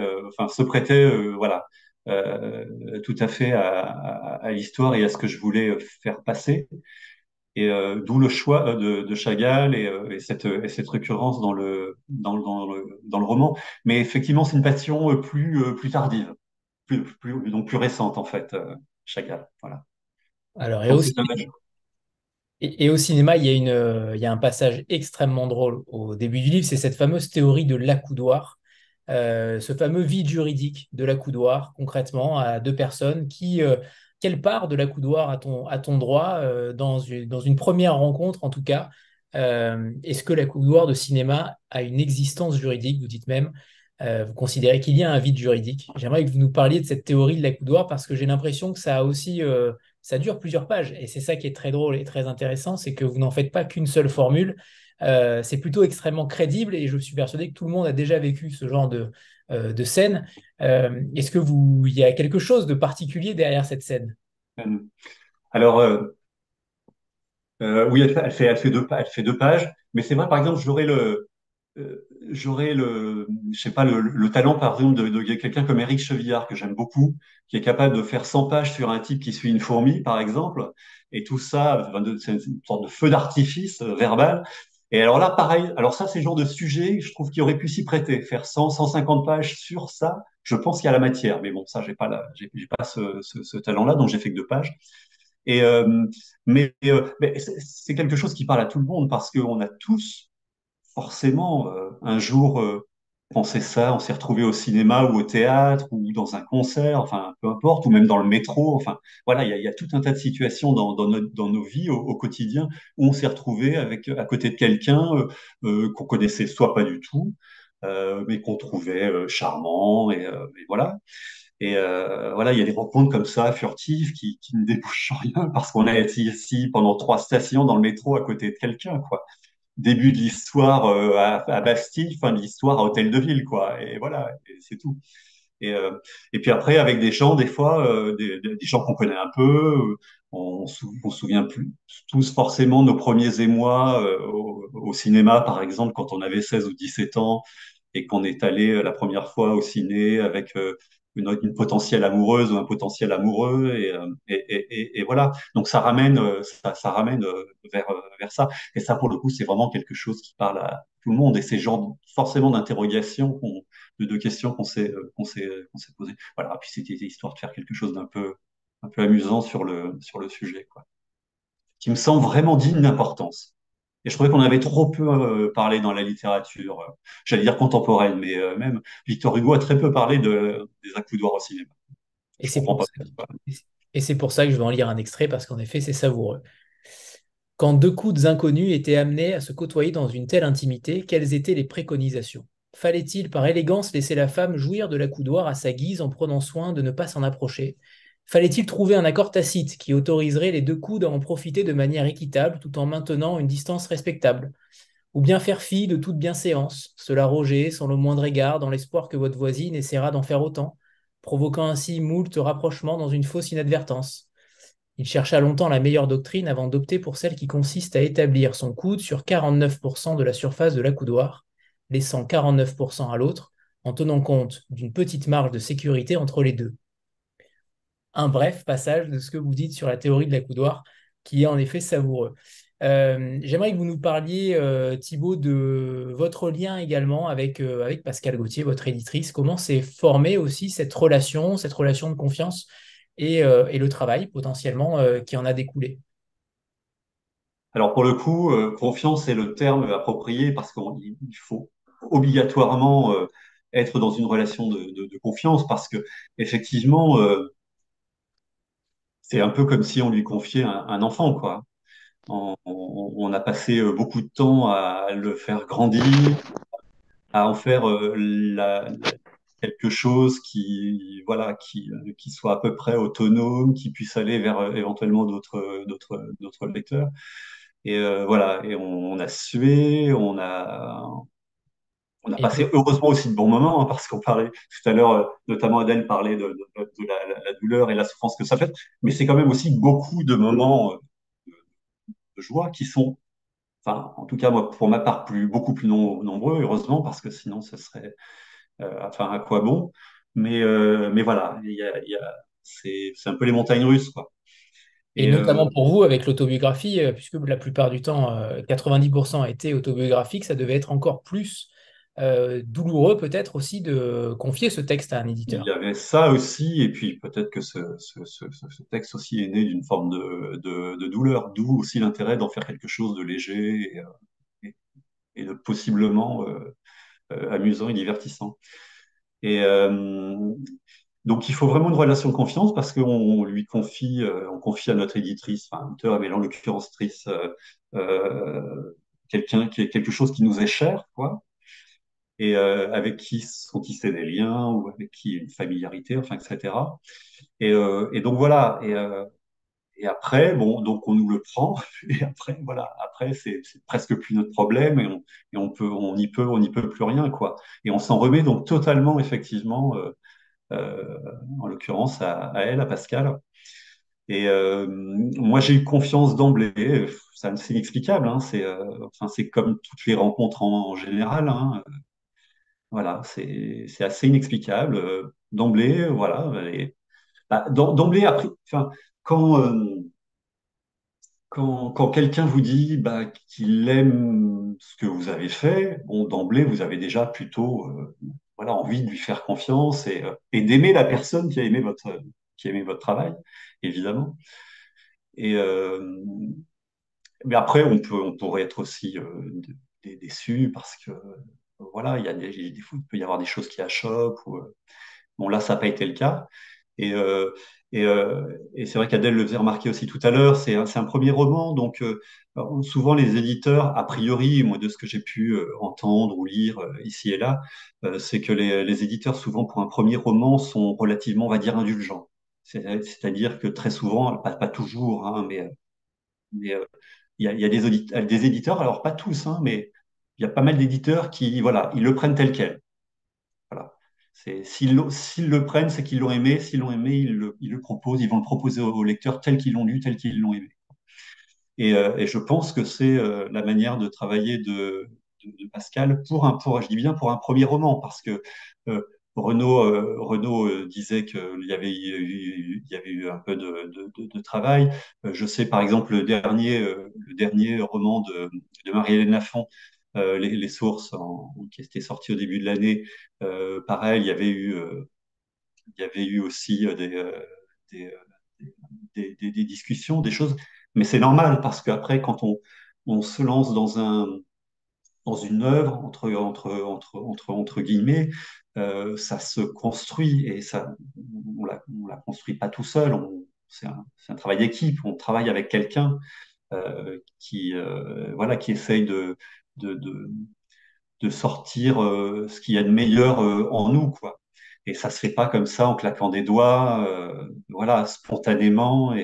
voilà, tout à fait à l'histoire et à ce que je voulais faire passer. Et d'où le choix de Chagall et cette récurrence dans le roman. Mais effectivement, c'est une passion plus tardive, donc plus récente en fait, Chagall. Voilà. Alors, Donc c'est un et au cinéma, il y a un passage extrêmement drôle au début du livre, c'est cette fameuse théorie de l'accoudoir, ce fameux vide juridique de l'accoudoir, concrètement, à deux personnes quelle part de l'accoudoir a-t-on droit dans une première rencontre, en tout cas, est-ce que l'accoudoir de cinéma a une existence juridique, vous dites même, vous considérez qu'il y a un vide juridique. J'aimerais que vous nous parliez de cette théorie de l'accoudoir parce que j'ai l'impression que ça a aussi ça dure plusieurs pages et c'est ça qui est très drôle et très intéressant, c'est que vous n'en faites pas qu'une seule formule. C'est plutôt extrêmement crédible et je suis persuadé que tout le monde a déjà vécu ce genre de scène. Est-ce que il y a quelque chose de particulier derrière cette scène? Alors, oui, elle fait deux pages, mais c'est vrai, par exemple, je sais pas, le talent, par exemple, de quelqu'un comme Éric Chevillard, que j'aime beaucoup, qui est capable de faire 100 pages sur un type qui suit une fourmi, par exemple, et tout ça, c'est une sorte de feu d'artifice verbal. Et alors là, pareil, alors ça, c'est le genre de sujet, je trouve qu'il aurait pu s'y prêter, faire 150 pages sur ça, je pense qu'il y a la matière, mais bon, ça, j'ai pas ce talent-là, donc j'ai fait que deux pages. Et, mais c'est quelque chose qui parle à tout le monde parce qu'on a tous forcément un jour pensé ça, on s'est retrouvé au cinéma ou au théâtre ou dans un concert, enfin peu importe, ou même dans le métro. Enfin voilà, il y a tout un tas de situations dans nos vies au quotidien où on s'est retrouvé à côté de quelqu'un qu'on connaissait soit pas du tout, mais qu'on trouvait charmant et voilà. Et voilà, il y a des rencontres comme ça, furtives, qui ne débouchent sur rien parce qu'on a été ici pendant trois stations dans le métro à côté de quelqu'un, quoi. Début de l'histoire à Bastille, fin de l'histoire à Hôtel de Ville, quoi. Et voilà, et c'est tout. Et puis après, avec des gens, des fois, des gens qu'on connaît un peu, on se souvient plus tous forcément de nos premiers émois au cinéma, par exemple, quand on avait 16 ou 17 ans et qu'on est allé la première fois au ciné avec une potentielle amoureuse ou un potentiel amoureux et voilà. Donc ça ramène vers ça. Et ça, pour le coup, c'est vraiment quelque chose qui parle à tout le monde. Et c'est genre forcément d'interrogations de questions qu'on s'est posées. Voilà. Puis c'était histoire de faire quelque chose un peu amusant sur le sujet, quoi. Qui me semble vraiment digne d'importance. Et je trouvais qu'on avait trop peu parlé dans la littérature, j'allais dire contemporaine, mais même Victor Hugo a très peu parlé des accoudoirs au cinéma. Et Je c'est comprends pour pas ça, pourquoi. et c'est pour ça que je vais en lire un extrait parce qu'en effet, c'est savoureux. Quand deux coudes inconnus étaient amenés à se côtoyer dans une telle intimité, quelles étaient les préconisations? Fallait-il, par élégance, laisser la femme jouir de l'accoudoir à sa guise en prenant soin de ne pas s'en approcher? Fallait-il trouver un accord tacite qui autoriserait les deux coudes à en profiter de manière équitable tout en maintenant une distance respectable? Ou bien faire fi de toute bienséance, se l'arroger sans le moindre égard dans l'espoir que votre voisine essaiera d'en faire autant, provoquant ainsi moult rapprochements dans une fausse inadvertance? Il chercha longtemps la meilleure doctrine avant d'opter pour celle qui consiste à établir son coude sur 49% de la surface de l'accoudoir, laissant 49% à l'autre, en tenant compte d'une petite marge de sécurité entre les deux. Un bref passage de ce que vous dites sur la théorie de l'accoudoir, qui est en effet savoureux. J'aimerais que vous nous parliez, Thibaut, de votre lien également avec Pascal Gauthier, votre éditrice. Comment s'est formée aussi cette relation de confiance et le travail potentiellement qui en a découlé. Alors pour le coup, confiance est le terme approprié parce qu'il faut obligatoirement être dans une relation de confiance parce que effectivement, c'est un peu comme si on lui confiait un enfant, quoi. On a passé beaucoup de temps à le faire grandir, à en faire quelque chose qui, voilà, qui soit à peu près autonome, qui puisse aller vers éventuellement d'autres lecteurs. Et voilà, et on a sué, on a Et passé heureusement aussi de bons moments, hein, parce qu'on parlait tout à l'heure, notamment Adèle parlait de la douleur et la souffrance que ça fait, mais c'est quand même aussi beaucoup de moments de joie qui sont, enfin, en tout cas, moi, pour ma part, beaucoup plus nombreux, heureusement, parce que sinon, ce serait, enfin, à quoi bon? Mais voilà, c'est un peu les montagnes russes, quoi. Et Et notamment pour vous, avec l'autobiographie, puisque la plupart du temps, 90% a été autobiographique, ça devait être encore plus douloureux peut-être aussi de confier ce texte à un il y éditeur. avait ça aussi, et puis peut-être que ce texte aussi est né d'une forme de douleur, d'où aussi l'intérêt d'en faire quelque chose de léger et, et de possiblement amusant et divertissant. Et donc il faut vraiment une relation de confiance parce qu'on lui confie, on confie à notre éditrice, enfin auteur, mais en l'occurrence trice, quelque chose qui nous est cher, quoi, et avec qui sont tissés des liens ou avec qui une familiarité, enfin, etc. Et donc voilà. Et après, bon, donc on nous le prend. Et après, voilà. Après, c'est presque plus notre problème on n'y peut plus rien, quoi. Et on s'en remet donc totalement, effectivement, en l'occurrence à elle, à Pascal. Et moi, j'ai eu confiance d'emblée. C'est inexplicable. Hein, enfin, c'est comme toutes les rencontres en général. Hein. Voilà, c'est assez inexplicable. D'emblée, voilà. D'emblée, après, enfin, quand, quand quelqu'un vous dit bah, qu'il aime ce que vous avez fait, bon, d'emblée, vous avez déjà plutôt voilà, envie de lui faire confiance et d'aimer la personne qui a aimé votre travail, évidemment. Et, mais après, on pourrait être aussi déçu parce que voilà, des fois, il peut y avoir des choses qui achoppent. Bon, là, ça n'a pas été le cas. Et, euh, et c'est vrai qu'Adèle le faisait remarquer aussi tout à l'heure, c'est un premier roman, donc souvent les éditeurs, a priori, moi de ce que j'ai pu entendre ou lire ici et là, c'est que les éditeurs, souvent pour un premier roman, sont relativement, on va dire, indulgents. C'est-à-dire que très souvent, pas toujours, hein, mais il y a des éditeurs, alors pas tous, hein, mais il y a pas mal d'éditeurs qui, voilà, ils le prennent tel quel. Voilà. S'ils le prennent, c'est qu'ils l'ont aimé. S'ils l'ont aimé, ils le proposent. Ils vont le proposer aux lecteurs tels qu'ils l'ont lu, tels qu'ils l'ont aimé. Et je pense que c'est la manière de travailler de Pascal je dis bien pour un premier roman, parce que euh, Renaud disait il y avait eu un peu de travail. Je sais par exemple le dernier roman de Marie-Hélène Lafon, les sources, qui était sorti au début de l'année. Pareil, il y avait eu aussi des, euh, des discussions, des choses. Mais c'est normal parce qu'après, quand on se lance dans une œuvre, entre guillemets, ça se construit et on la construit pas tout seul. C'est un travail d'équipe. On travaille avec quelqu'un voilà, qui essaye de, de, de sortir ce qu'il y a de meilleur en nous, quoi. Et ça se fait pas comme ça en claquant des doigts, voilà, spontanément,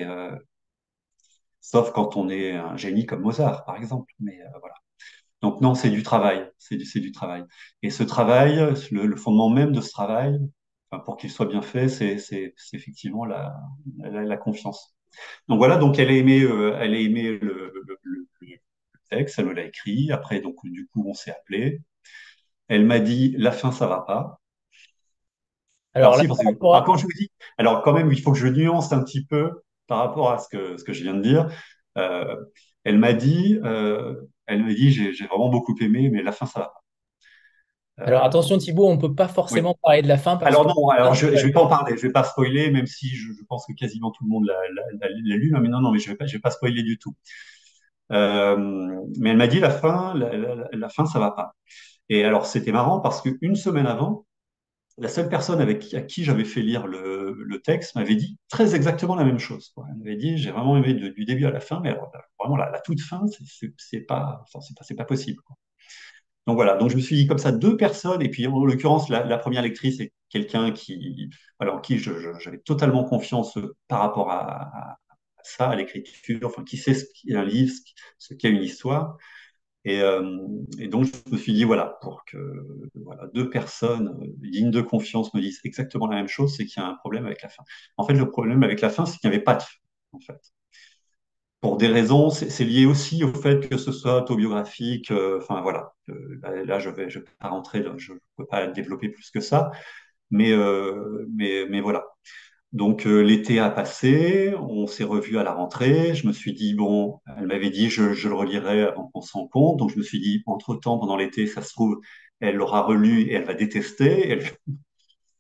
sauf quand on est un génie comme Mozart, par exemple. Mais voilà. Donc non, c'est du travail, c'est du travail. Et ce travail, le fondement même de ce travail, enfin, pour qu'il soit bien fait, c'est effectivement la confiance. Donc voilà, donc elle a aimé le texte, elle me l'a écrit. Après, donc du coup, on s'est appelé. Elle m'a dit, la fin, ça va pas. Alors Alors là, si, parce que on pourra- quand je vous dis, alors quand même, il faut que je nuance un petit peu par rapport à ce que je viens de dire. Euh, elle m'a dit, j'ai vraiment beaucoup aimé, mais la fin, ça va pas. alors Euh, attention Thibaut, on ne peut pas oui. forcément parler de la fin parce Alors que non, alors je vais pas en parler, je vais pas spoiler, même si je pense que quasiment tout le monde l'a lu. Mais non, mais je vais pas spoiler du tout. Mais elle m'a dit la fin, ça va pas. Et alors c'était marrant parce qu'une semaine avant, la seule personne à qui j'avais fait lire le texte m'avait dit très exactement la même chose, quoi. Elle m'avait dit, j'ai vraiment aimé du début à la fin, mais alors, vraiment la toute fin, c'est pas, enfin, c'est pas possible, quoi. Donc voilà, donc je me suis dit comme ça deux personnes, et puis en l'occurrence la première lectrice est quelqu'un qui, alors en qui j'avais totalement confiance par rapport à ça, à l'écriture, enfin qui sait ce qu'est un livre, ce qu'est une histoire. Et, euh, et donc, je me suis dit, voilà, pour que voilà, deux personnes dignes de confiance me disent exactement la même chose, c'est qu'il y a un problème avec la fin. En fait, le problème avec la fin, c'est qu'il n'y avait pas de fin, en fait. Pour des raisons, c'est lié aussi au fait que ce soit autobiographique. Enfin, voilà. Là, je vais pas rentrer, je ne peux pas développer plus que ça. Mais voilà. Donc l'été a passé, on s'est revu à la rentrée. Je me suis dit, bon, elle m'avait dit, je le relirai avant qu'on se rencontre. Donc je me suis dit, entre-temps, pendant l'été, ça se trouve, elle l'aura relu et elle va détester.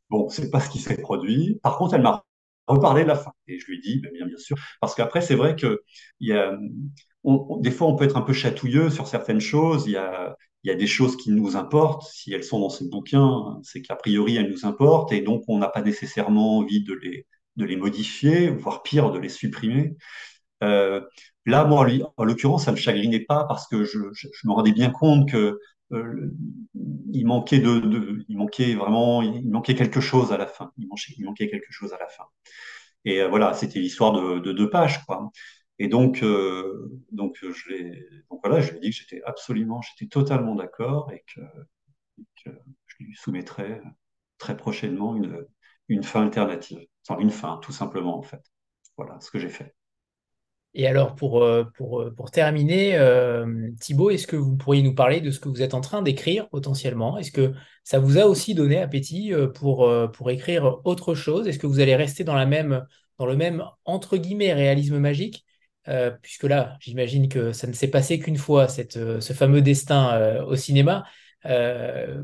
Bon, c'est pas ce qui s'est produit. Par contre, elle m'a reparlé de la fin. Et je lui ai dit, ben, bien sûr. Parce qu'après, c'est vrai que il y a, des fois, on peut être un peu chatouilleux sur certaines choses. Il y a des choses qui nous importent. Si elles sont dans ce bouquin, c'est qu'a priori, elles nous importent. Et donc, on n'a pas nécessairement envie de les modifier, voire pire, de les supprimer. Euh, Là, moi, en l'occurrence, ça me chagrinait pas parce que je me rendais bien compte que euh, il manquait vraiment, il manquait quelque chose à la fin. Il manquait quelque chose à la fin. Et voilà, c'était l'histoire de deux pages, quoi. Et donc voilà, je lui ai dit que j'étais totalement d'accord que je lui soumettrais très prochainement une fin alternative. Enfin, une fin, tout simplement, en fait. Voilà ce que j'ai fait. Et alors, pour terminer, Thibaut, est-ce que vous pourriez nous parler de ce que vous êtes en train d'écrire potentiellement? Est-ce que ça vous a aussi donné appétit pour écrire autre chose? Est-ce que vous allez rester dans le même, entre guillemets, réalisme magique? Puisque là, j'imagine que ça ne s'est passé qu'une fois, ce fameux destin au cinéma.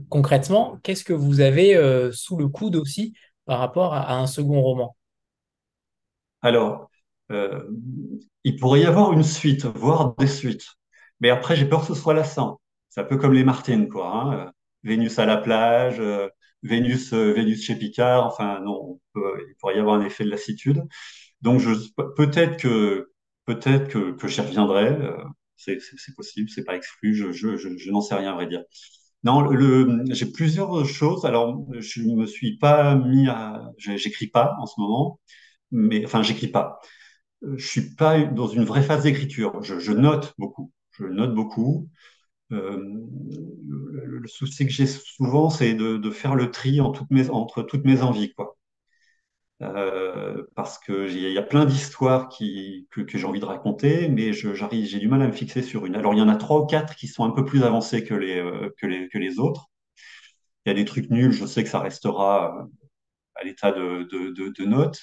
Concrètement, qu'est-ce que vous avez sous le coude aussi par rapport à un second roman? Alors, euh, il pourrait y avoir une suite, voire des suites. Mais après, j'ai peur que ce soit lassant. C'est un peu comme les Martines, quoi, hein. Vénus à la plage, Vénus chez Picard. Enfin, non, il pourrait y avoir un effet de lassitude. Donc, peut-être que j'y reviendrai. C'est possible, c'est pas exclu. Je n'en sais rien, à vrai dire. Non, j'ai plusieurs choses. Alors, je me suis pas j'écris pas en ce moment, mais enfin, j'écris pas. Je suis pas dans une vraie phase d'écriture. Je note beaucoup. Je note beaucoup. Le souci que j'ai souvent, c'est de faire le tri entre toutes mes envies, quoi. Parce que il y a plein d'histoires que j'ai envie de raconter, mais j'ai du mal à me fixer sur une. Alors, il y en a trois ou quatre qui sont un peu plus avancés que les autres. Il y a des trucs nuls, je sais que ça restera à l'état de notes.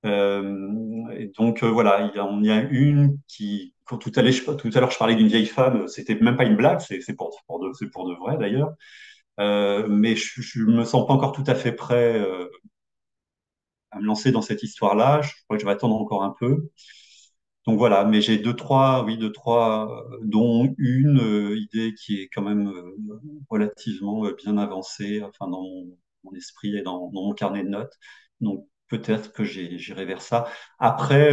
Et donc voilà, il y a une qui, quand tout à l'heure je parlais d'une vieille femme, c'était même pas une blague, c'est pour de vrai d'ailleurs. Mais je me sens pas encore tout à fait prêt à me lancer dans cette histoire-là. Je crois que je vais attendre encore un peu. Donc voilà, mais j'ai deux, trois, dont une idée qui est quand même relativement bien avancée, enfin dans mon esprit et dans mon carnet de notes. Donc peut-être que j'irai vers ça. Après,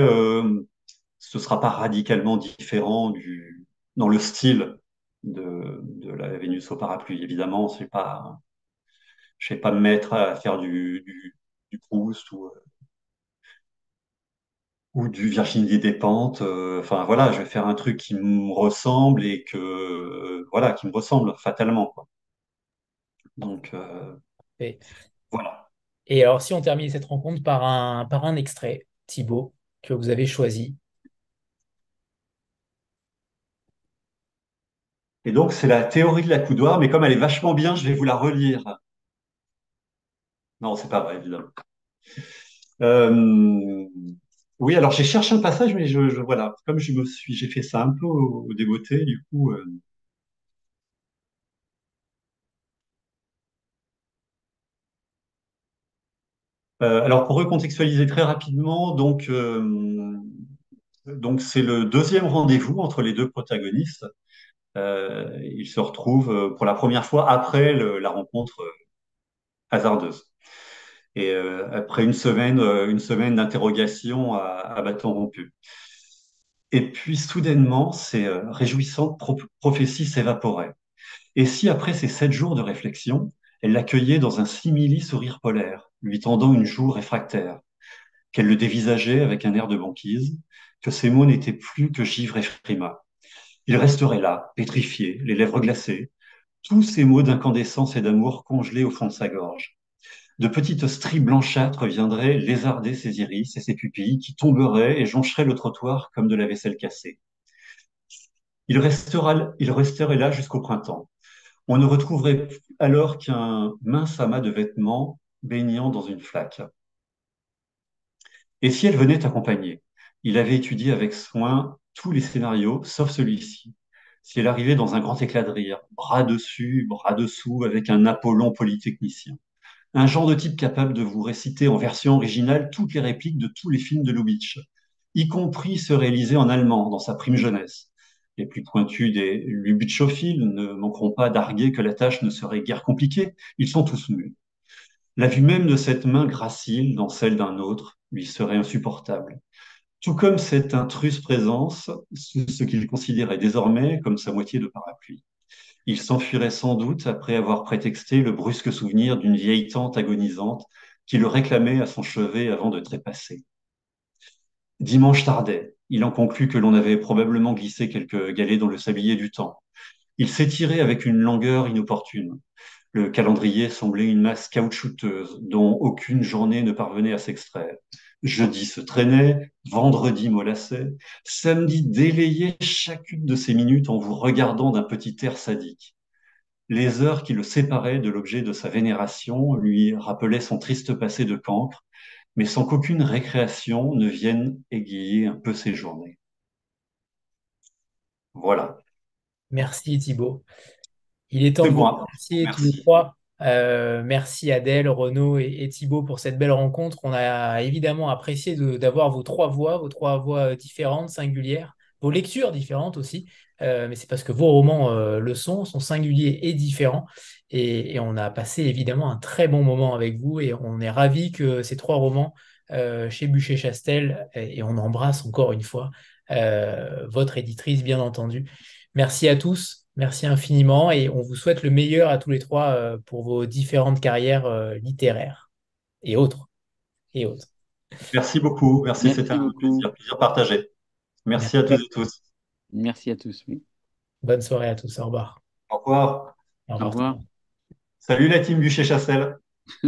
ce sera pas radicalement différent dans le style de la Vénus au parapluie. Évidemment, je vais pas me mettre à faire du Proust ou du Virginie Despentes. Enfin voilà, je vais faire un truc qui me ressemble et voilà, qui me ressemble fatalement, quoi. Donc Et, voilà. et alors, si on termine cette rencontre par un extrait, Thibaut, que vous avez choisi. Et donc c'est la théorie de la coudoir, mais comme elle est vachement bien, je vais vous la relire. Non, c'est pas vrai, évidemment. Euh, oui, alors j'ai cherché un passage, mais voilà, comme j'ai fait ça un peu au débeauté, du coup. Alors pour recontextualiser très rapidement, donc c'est le deuxième rendez-vous entre les deux protagonistes. Ils se retrouvent pour la première fois après la rencontre hasardeuse. Et après une semaine d'interrogation à bâton rompu. Et puis soudainement, ces réjouissantes prophéties s'évaporaient. Et si après ces 7 jours de réflexion, elle l'accueillait dans un simili-sourire polaire, lui tendant une joue réfractaire, qu'elle le dévisageait avec un air de banquise, que ces mots n'étaient plus que givre et frima. Il resterait là, pétrifié, les lèvres glacées, tous ces mots d'incandescence et d'amour congelés au fond de sa gorge. De petites stries blanchâtres viendraient lézarder ses iris et ses pupilles qui tomberaient et joncheraient le trottoir comme de la vaisselle cassée. Il resterait là jusqu'au printemps. On ne retrouverait alors qu'un mince amas de vêtements baignant dans une flaque. Et si elle venait accompagner? Il avait étudié avec soin tous les scénarios, sauf celui-ci. Si elle arrivait dans un grand éclat de rire, bras dessus, bras dessous, avec un Apollon polytechnicien. Un genre de type capable de vous réciter en version originale toutes les répliques de tous les films de Lubitsch, y compris ceux réalisés en allemand dans sa prime jeunesse. Les plus pointus des Lubitschophiles ne manqueront pas d'arguer que la tâche ne serait guère compliquée, ils sont tous mus. La vue même de cette main gracile dans celle d'un autre lui serait insupportable. Tout comme cette intruse présence sous ce qu'il considérait désormais comme sa moitié de parapluie. Il s'enfuirait sans doute après avoir prétexté le brusque souvenir d'une vieille tante agonisante qui le réclamait à son chevet avant de trépasser. Dimanche tardait. Il en conclut que l'on avait probablement glissé quelques galets dans le sablier du temps. Il s'étirait avec une langueur inopportune. Le calendrier semblait une masse caoutchouteuse dont aucune journée ne parvenait à s'extraire. Jeudi se traînait, vendredi mollassait, samedi délayait chacune de ces minutes en vous regardant d'un petit air sadique. Les heures qui le séparaient de l'objet de sa vénération lui rappelaient son triste passé de cancre, mais sans qu'aucune récréation ne vienne égayer un peu ses journées. Voilà. Merci Thibaut. Il est temps C'est de vous moi. remercier tous les Merci. trois. Merci Adèle, Renaud et Thibaut pour cette belle rencontre. On a évidemment apprécié d'avoir vos trois voix différentes, singulières, vos lectures différentes aussi. Mais c'est parce que vos romans le sont singuliers et différents. Et on a passé évidemment un très bon moment avec vous et on est ravis que ces trois romans chez Bûcher-Chastel, et on embrasse encore une fois votre éditrice, bien entendu. Merci à tous, merci infiniment et on vous souhaite le meilleur à tous les trois pour vos différentes carrières littéraires et autres. Et autres. Merci beaucoup. Merci, c'était Merci un beaucoup. plaisir partagé. Merci Merci. à tous et tous. Merci à tous. Oui. Bonne soirée à tous. Au revoir. Au revoir. Au Au revoir. revoir. Salut la team Bûcher-Chassel.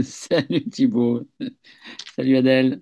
Salut Thibaut. Salut Adèle.